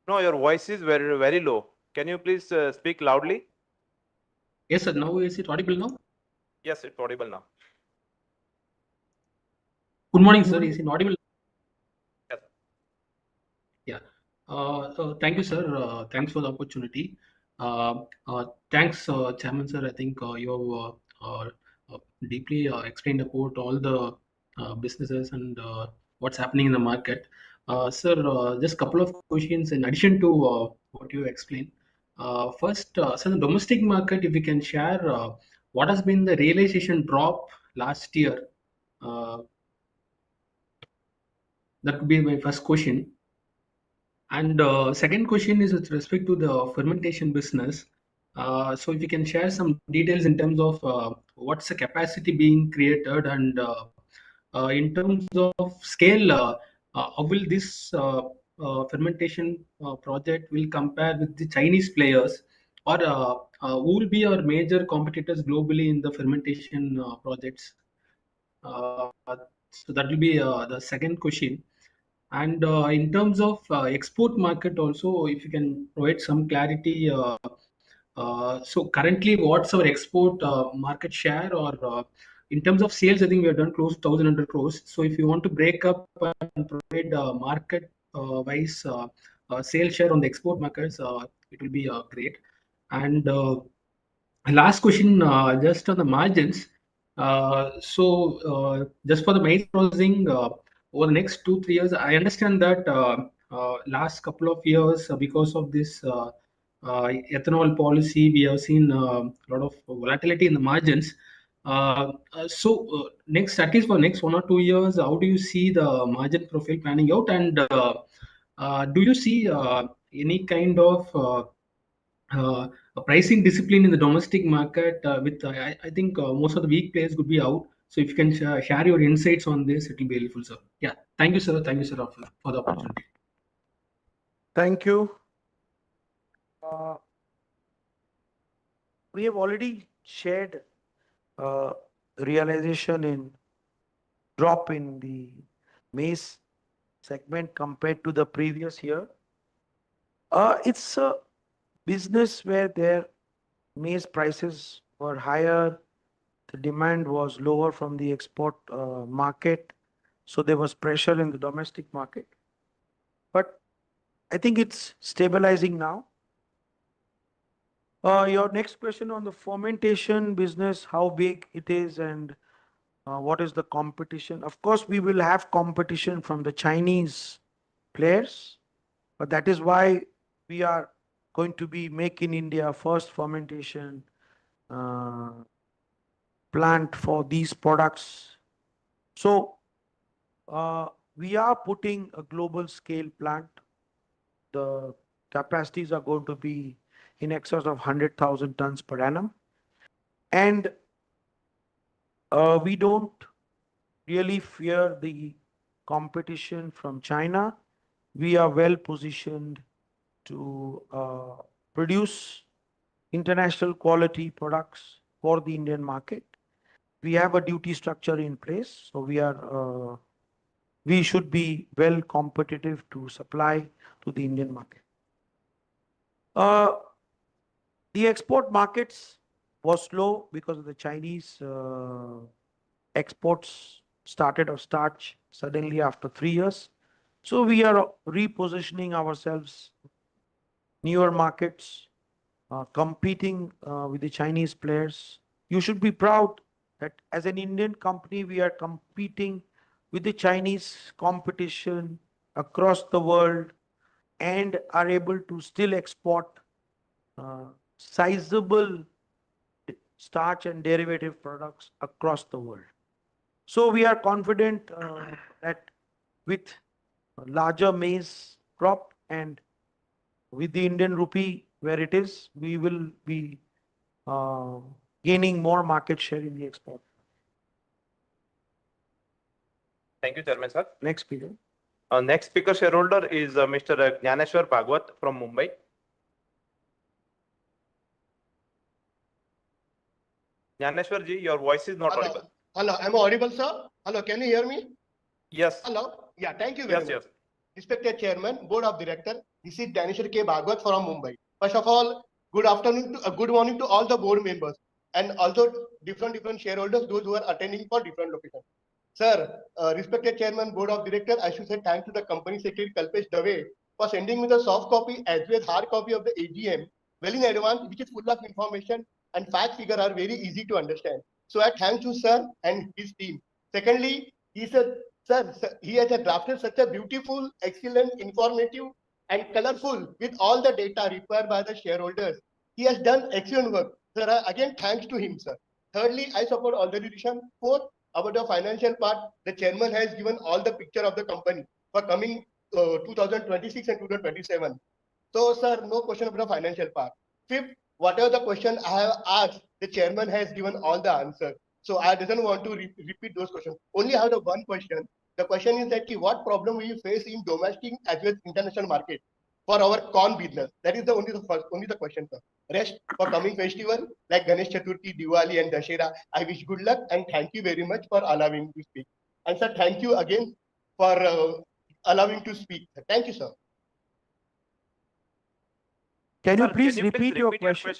no, your voice is very, very low. Can you please speak loudly? Yes, sir. Now is it audible now? Yes, it's audible now. Good morning, sir. Is it audible? Yes. Yeah. Thank you, sir. Thanks for the opportunity. Thanks, Chairman, sir. I think you have deeply explained about all the businesses and what's happening in the market. Sir, just a couple of questions in addition to what you explained. First, sir, the domestic market, if you can share what has been the realization drop last year. That could be my first question. And second question is with respect to the fermentation business. So if you can share some details in terms of what's the capacity being created, and in terms of scale, how will this fermentation project will compare with the Chinese players, or who will be our major competitors globally in the fermentation projects? So that will be the second question. And in terms of export market also, if you can provide some clarity, so currently what's our export market share, or in terms of sales, I think we have done close to 1,100 crores. So if you want to break up and provide market wise sales share on the export markets, it will be great. And last question, just on the margins. Just for the maize processing, over the next 2 3 years, I understand that last couple of years, because of this ethanol policy, we have seen a lot of volatility in the margins. Next, at least for next 1 or 2 years, how do you see the margin profile panning out? And do you see any kind of a pricing discipline in the domestic market with I think most of the weak players could be out. So if you can share your insights on this, it will be helpful, sir. Yeah, thank you, sir. Thank you, sir, for the opportunity. Thank you. Uh, we have already shared realization in drop in the maize segment compared to the previous year. It's a business where their maize prices were higher, the demand was lower from the export market, so there was pressure in the domestic market. But I think it's stabilizing now. Your next question on the fermentation business, how big it is and what is the competition? Of course, we will have competition from the Chinese players, but that is why we are going to be Make in India first fermentation plant for these products. So we are putting a global scale plant. The capacities are going to be in excess of 100,000 tons per annum. And we don't really fear the competition from China. We are well positioned to produce international quality products for the Indian market. We have a duty structure in place, so we should be well competitive to supply to the Indian market. The export markets was slow because of the Chinese exports started of starch suddenly after 3 years. So we are repositioning ourselves, newer markets, competing with the Chinese players. You should be proud that as an Indian company, we are competing with the Chinese competition across the world and are able to still export sizable starch and derivative products across the world. So we are confident that with a larger maize crop and with the Indian rupee where it is, we will be gaining more market share in the export. Thank you, Chairman, sir. Next speaker. Next speaker shareholder is Mr. Jnaneshwar Bhagwat from Mumbai. Jnaneshwar ji, your voice is not audible. Hello, am I audible, sir? Hello, can you hear me? Yes. Hello. Yeah, thank you very much. Yes. Respected Chairman, Board of Director, this is Jnaneshwar K. Bhagwat from Mumbai. First of all, good afternoon, good morning to all the board members and also different shareholders, those who are attending for different locations. Sir, respected Chairman, Board of Director, I should say thanks to the Company Secretary Kalpesh Dave for sending me the soft copy as well as hard copy of the AGM well in advance, which is full of information and fact figure are very easy to understand. So I thank you, sir, and his team. Secondly, he said, sir, he has drafted such a beautiful, excellent, informative, and colorful with all the data required by the shareholders. He has done excellent work. Sir, again, thanks to him, sir. Thirdly, I support all the decision. Fourth, about the financial part, the chairman has given all the picture of the company for coming 2026 and 2027. So, sir, no question about the financial part. Fifth, whatever the question I have asked, the chairman has given all the answers. So I doesn't want to repeat those questions. Only have the one question. The question is that what problem will you face in domestic as well as international market for our corn business? That is only the question, sir. Rest for coming festival like Ganesh Chaturthi, Diwali, and Dashera. I wish good luck and thank you very much for allowing me to speak. And sir, thank you again for allowing to speak. Thank you, sir. Can you Sir, please repeat your question?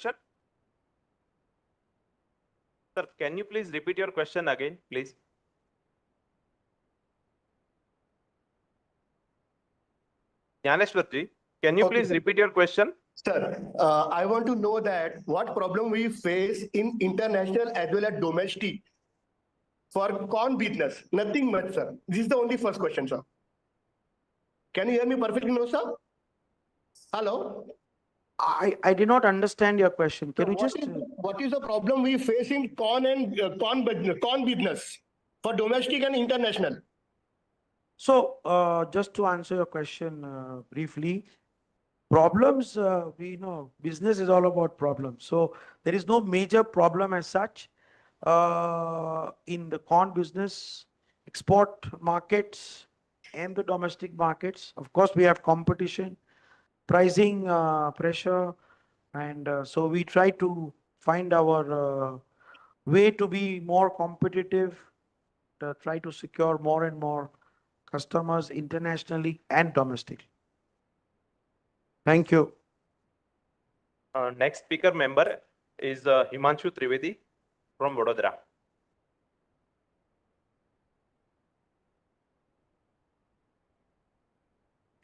Sir, can you please repeat your question again, please? Jnaneshwar ji, can you Okay, please sir. repeat your question? Sir, I want to know that what problem we face in international as well as domestic for corn business. Nothing much, sir. This is the only first question, sir. Can you hear me perfectly now, sir? Hello? I did not understand your question. Can So you just? what is the problem we face in corn and corn business for domestic and international? So, just to answer your question briefly, problems, we know business is all about problems. So, there is no major problem as such in the corn business, export markets, and the domestic markets. Of course, we have competition, pricing pressure, and so we try to find our way to be more competitive, try to secure more and more customers internationally and domestically. Thank you. Next speaker member is Himanshu Trivedi from Vadodara.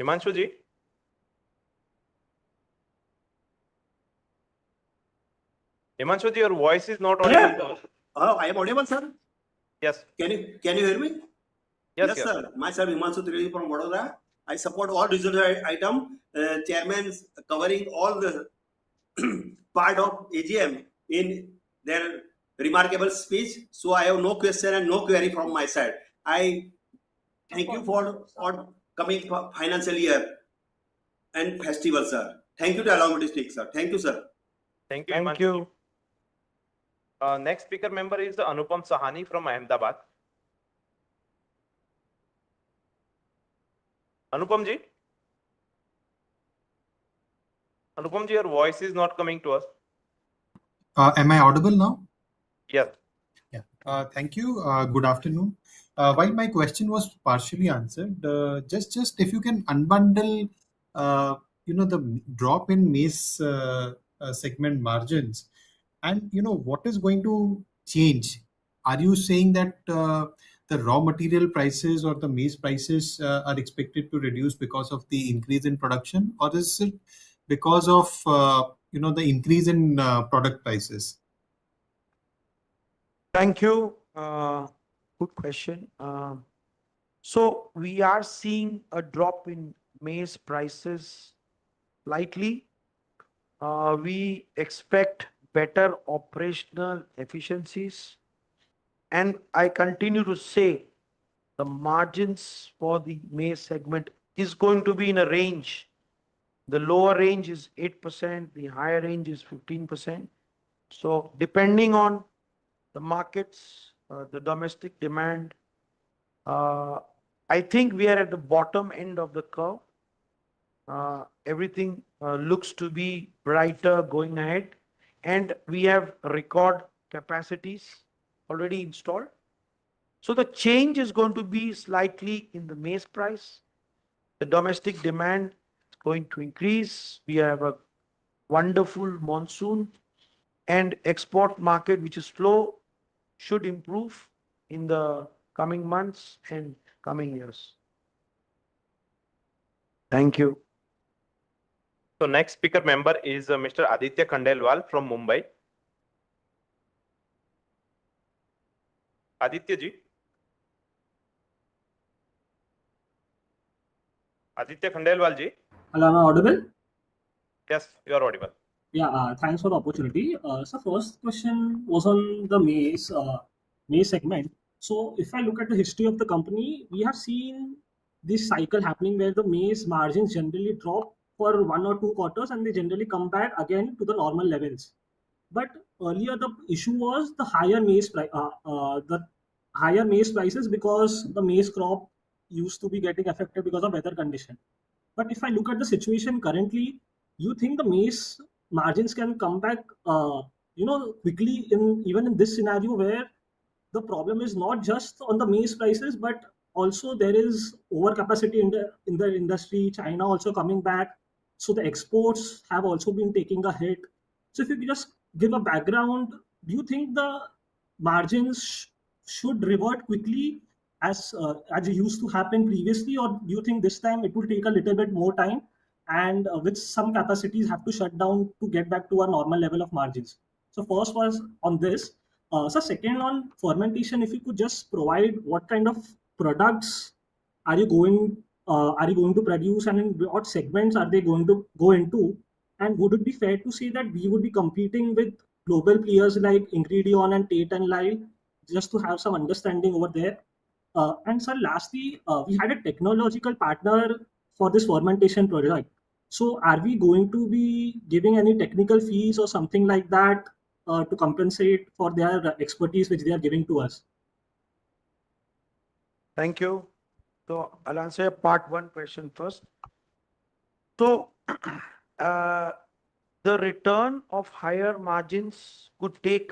Himanshu ji. Himanshu ji, your voice is not audible. Hello, I am audible, sir. Yes. Can you hear me? Yes, sir. Myself, Himanshu Trivedi from Vadodara. I support all regional item. Chairman covering all the part of AGM in their remarkable speech. So I have no question and no query from my side. I thank you for coming financial year and festival, sir. Thank you to allow me to speak, sir. Thank you, sir. Thank you. Thank Himanshu you. ji. Next speaker member is Anupam Sahani from Ahmedabad. Anupam ji. Anupam ji, your voice is not coming to us. Am I audible now? Yes. Yeah. Thank you. Good afternoon. While my question was partially answered, just if you can unbundle, the drop in maize segment margins, and what is going to change? Are you saying that the raw material prices or the maize prices are expected to reduce because of the increase in production, or is it because of the increase in product prices? Thank you. Good question. So we are seeing a drop in maize prices slightly. We expect better operational efficiencies. And I continue to say the margins for the maize segment is going to be in a range. The lower range is 8%, the higher range is 15%. So depending on the markets, the domestic demand, I think we are at the bottom end of the curve. Everything looks to be brighter going ahead, and we have record capacities already installed. So the change is going to be slightly in the maize price. The domestic demand is going to increase. We have a wonderful monsoon, and export market, which is slow, should improve in the coming months and coming years. Thank you. So next speaker member is Mr. Aditya Khandelwal from Mumbai. Aditya ji. Aditya Khandelwal ji. Hello, am I audible? Yes, you are audible. Yeah, thanks for the opportunity. So first question was on the maize segment. So if I look at the history of the company, we have seen this cycle happening where the maize margins generally drop for 1 or 2 quarters and they generally come back again to the normal levels. But earlier the issue was the higher maize prices because the maize crop used to be getting affected because of weather condition. But if I look at the situation currently, you think the maize margins can come back, quickly even in this scenario where the problem is not just on the maize prices, but also there is overcapacity in the industry. China also coming back, so the exports have also been taking a hit. So if you could just give a background, do you think the margins should revert quickly as it used to happen previously, or do you think this time it will take a little bit more time, and with some capacities have to shut down to get back to a normal level of margins? So first was on this. So second on fermentation, if you could just provide what kind of products are you going to produce, and in what segments are they going to go into? And would it be fair to say that we would be competing with global players like Ingredion and Tate and Lyle, just to have some understanding over there? And sir, lastly, we had a technological partner for this fermentation project. So are we going to be giving any technical fees or something like that to compensate for their expertise which they are giving to us? Thank you. So I'll answer your part one question first. So the return of higher margins could take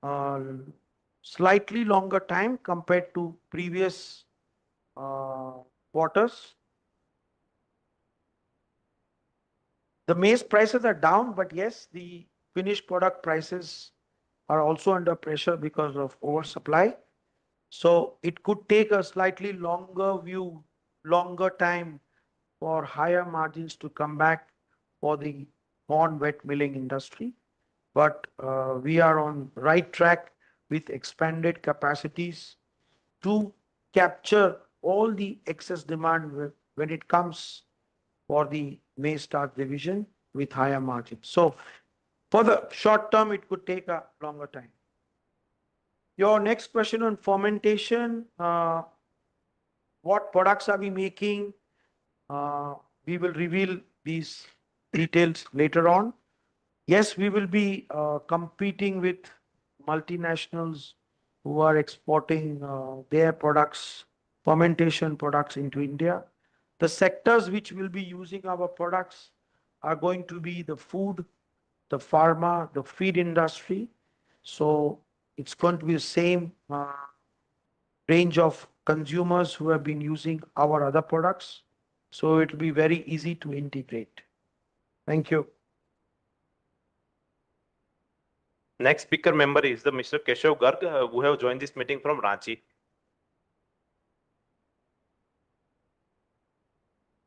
uh, slightly longer time compared to previous quarters. The maize prices are down, but yes, the finished product prices are also under pressure because of oversupply. So it could take a slightly longer time for higher margins to come back for the corn wet milling industry. But we are on right track with expanded capacities to capture all the excess demand when it comes for the maize starch division with higher margins. So for the short term, it could take a longer time. Your next question on fermentation, what products are we making? We will reveal these details later on. Yes, we will be competing with multinationals who are exporting their products, fermentation products into India. The sectors which will be using our products are going to be the food, the pharma, the feed industry. So it's going to be the same range of consumers who have been using our other products. So it will be very easy to integrate. Thank you. Next speaker member is the Mr. Keshav Garg, who have joined this meeting from Ranchi.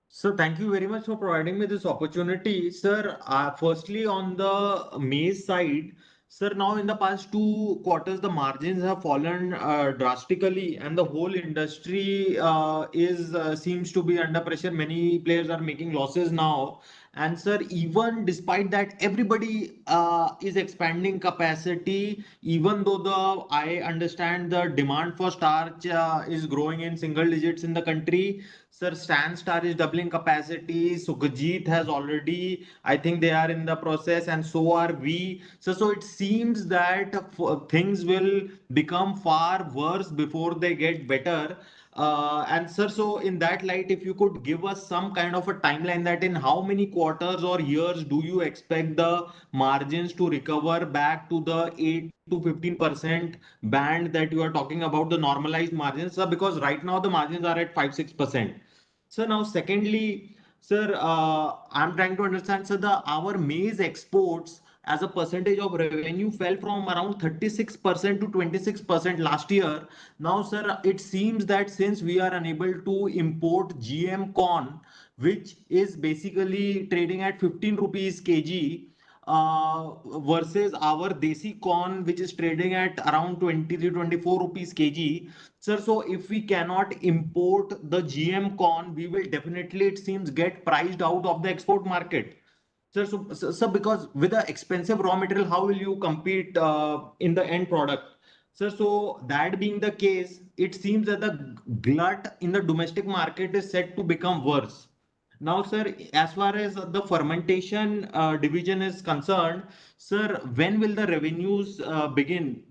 Sir, thank you very much for providing me this opportunity. Sir, firstly, on the maize side, sir, now in the past 2 quarters, the margins have fallen drastically, and the whole industry is seems to be under pressure. Many players are making losses now. And sir, even despite that, everybody is expanding capacity, even though I understand the demand for starch is growing in single digits in the country. Sir, Stan Star is doubling capacity. So Gajit has already, I think they are in the process, and so are we. So it seems that things will become far worse before they get better. And sir, so in that light, if you could give us some kind of a timeline that in how many quarters or years do you expect the margins to recover back to the 8 to 15% band that you are talking about, the normalized margins, sir? Because right now the margins are at 5-6%. So now, secondly, sir, I'm trying to understand, sir, our maize exports as a percentage of revenue fell from around 36% to 26% last year. Now, sir, it seems that since we are unable to import GM corn, which is basically trading at 15 rupees kg, versus our desi corn, which is trading at around 23-24 rupees kg. Sir, so if we cannot import the GM corn, we will definitely, it seems, get priced out of the export market. Sir, so because with the expensive raw material, how will you compete in the end product? Sir, so that being the case, it seems that the glut in the domestic market is set to become worse. Now, sir, as far as the fermentation division is concerned, sir, when will the revenues begin?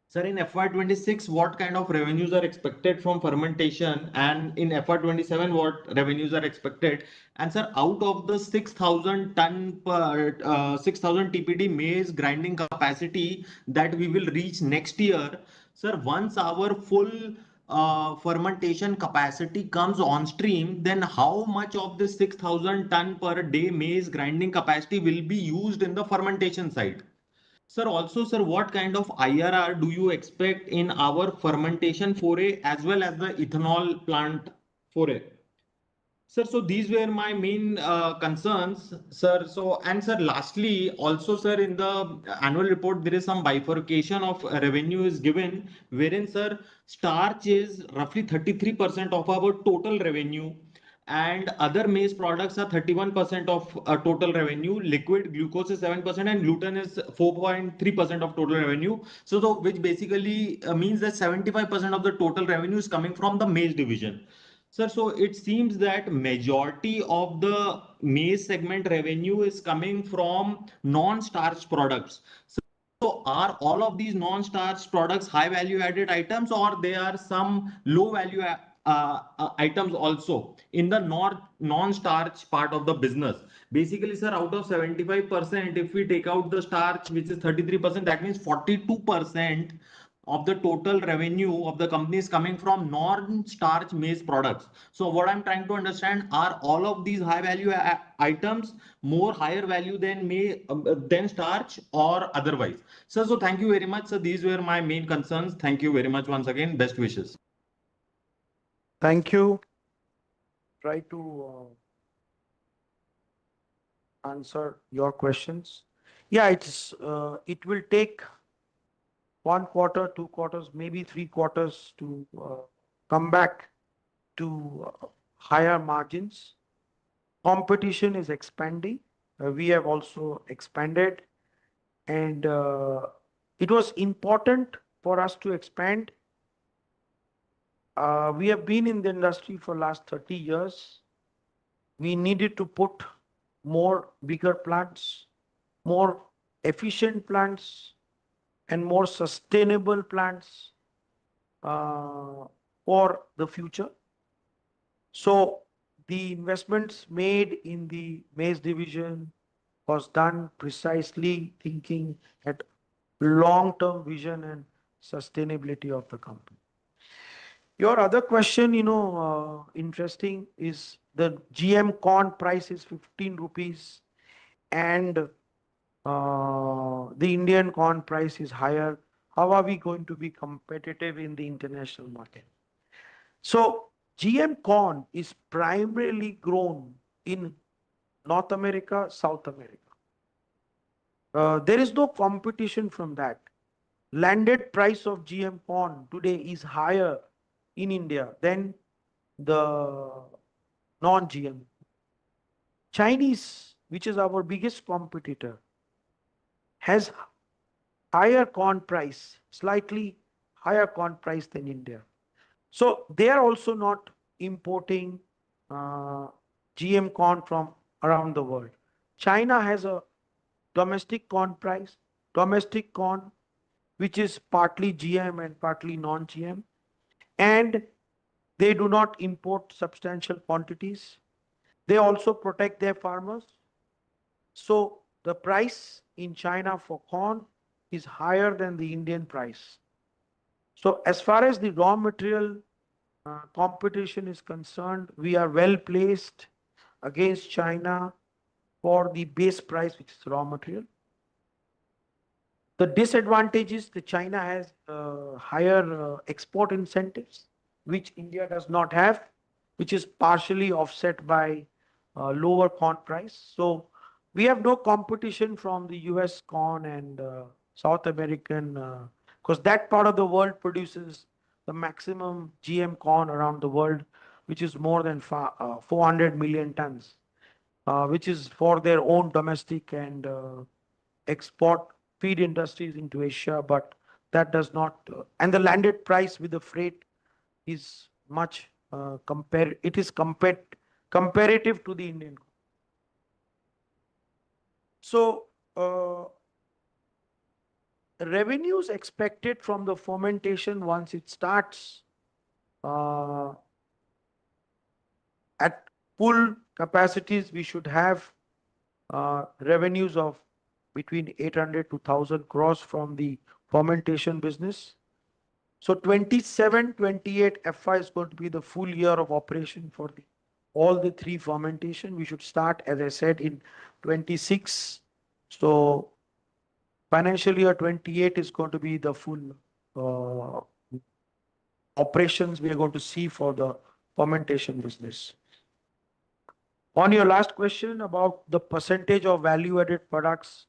Sir, in FY26, what kind of revenues are expected from fermentation? And in FY27, what revenues are expected? And sir, out of the 6,000 ton per 6,000 TPD maize grinding capacity that we will reach next year, sir, once our full fermentation capacity comes on stream, then how much of the 6,000 ton per day maize grinding capacity will be used in the fermentation side? Sir, also, sir, what kind of IRR do you expect in our fermentation foray as well as the ethanol plant foray? Sir, so these were my main concerns, sir. So, and sir, lastly, also, sir, in the annual report, there is some bifurcation of revenue is given, wherein, sir, starch is roughly 33% of our total revenue, and other maize products are 31% of total revenue. Liquid glucose is 7%, and gluten is 4.3% of total revenue. So, which basically means that 75% of the total revenue is coming from the maize division. Sir, so it seems that majority of the maize segment revenue is coming from non-starch products. So are all of these non-starch products high value added items, or they are some low value items also in the non-starch part of the business? Basically, sir, out of 75%, if we take out the starch, which is 33%, that means 42% of the total revenue of the company is coming from non-starch maize products. So what I'm trying to understand, are all of these high value items more higher value than starch or otherwise? So thank you very much. So these were my main concerns. Thank you very much once again. Best wishes. Thank you. Try to answer your questions. Yeah, it will take 1 quarter, 2 quarters, maybe 3 quarters to come back to higher margins. Competition is expanding. We have also expanded, and it was important for us to expand. We have been in the industry for last 30 years. We needed to put more bigger plants, more efficient plants, and more sustainable plants for the future. So the investments made in the maize division was done precisely thinking at long-term vision and sustainability of the company. Your other question, interesting, is the GM corn price is 15 rupees and the Indian corn price is higher. How are we going to be competitive in the international market? So GM corn is primarily grown in North America, South America. There is no competition from that. Landed price of GM corn today is higher in India than the non-GM. Chinese, which is our biggest competitor, has higher corn price, slightly higher corn price than India. So they are also not importing GM corn from around the world. China has a domestic corn price, domestic corn, which is partly GM and partly non-GM. And they do not import substantial quantities. They also protect their farmers. So the price in China for corn is higher than the Indian price. So as far as the raw material competition is concerned, we are well placed against China for the base price, which is raw material. The disadvantage is that China has higher export incentives, which India does not have, which is partially offset by lower corn price. So we have no competition from the US corn and South American, because that part of the world produces the maximum GM corn around the world, which is more than 400 million tons, which is for their own domestic and export feed industries into Asia, but that does not, and the landed price with the freight is much comparative to the Indian. So revenues expected from the fermentation once it starts at full capacities, we should have revenues of between 800 to 1,000 crores from the fermentation business. So 27, 28 FI is going to be the full year of operation for all the three fermentation. We should start, as I said, in 26. So financial year 28 is going to be the full operations we are going to see for the fermentation business. On your last question about the percentage of value-added products,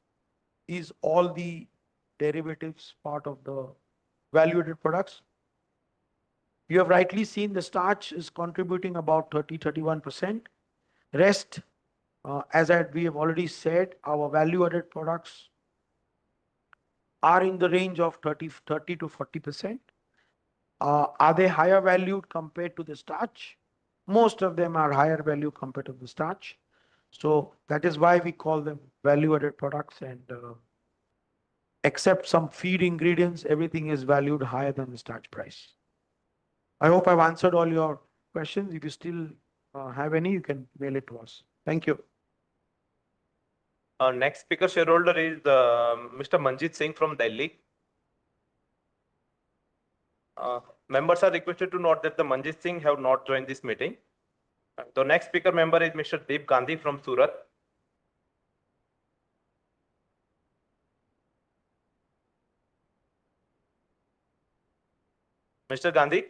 is all the derivatives part of the value-added products? You have rightly seen the starch is contributing about 30-31%. Rest, we have already said, our value-added products are in the range of 30 to 40%. Are they higher valued compared to the starch? Most of them are higher value compared to the starch. So that is why we call them value-added products, and except some feed ingredients, everything is valued higher than the starch price. I hope I've answered all your questions. If you still have any, you can mail it to us. Thank you. Our next speaker shareholder is Mr. Manjit Singh from Delhi. Members are requested to note that the Manjit Singh have not joined this meeting. The next speaker member is Mr. Deep Gandhi from Surat. Mr. Gandhi.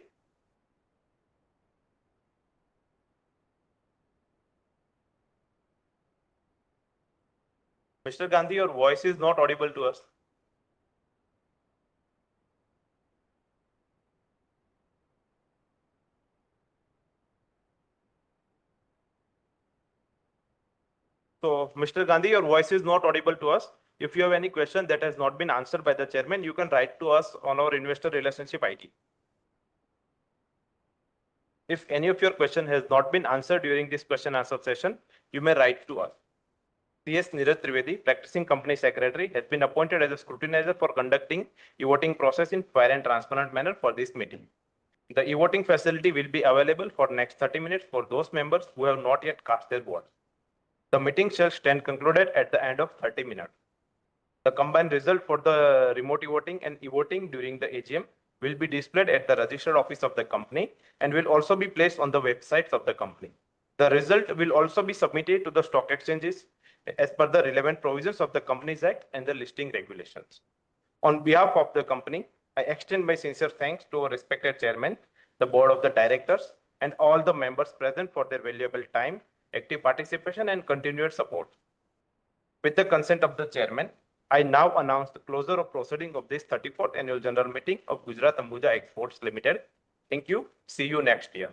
Mr. Gandhi, your voice is not audible to us. So, Mr. Gandhi, your voice is not audible to us. If you have any question that has not been answered by the chairman, you can write to us on our investor relationship ID. If any of your question has not been answered during this question answer session, you may write to us. CS Neeraj Trivedi, practicing company secretary, has been appointed as a scrutinizer for conducting e-voting process in fair and transparent manner for this meeting. The e-voting facility will be available for next 30 minutes for those members who have not yet cast their vote. The meeting shall stand concluded at the end of 30 minutes. The combined result for the remote e-voting and e-voting during the AGM will be displayed at the registered office of the company and will also be placed on the websites of the company. The result will also be submitted to the stock exchanges as per the relevant provisions of the Companies Act and the listing regulations. On behalf of the company, I extend my sincere thanks to our respected chairman, the board of the directors, and all the members present for their valuable time, active participation, and continued support. With the consent of the chairman, I now announce the closure of proceeding of this 34th annual general meeting of Gujarat Ambuja Exports Limited. Thank you. See you next year.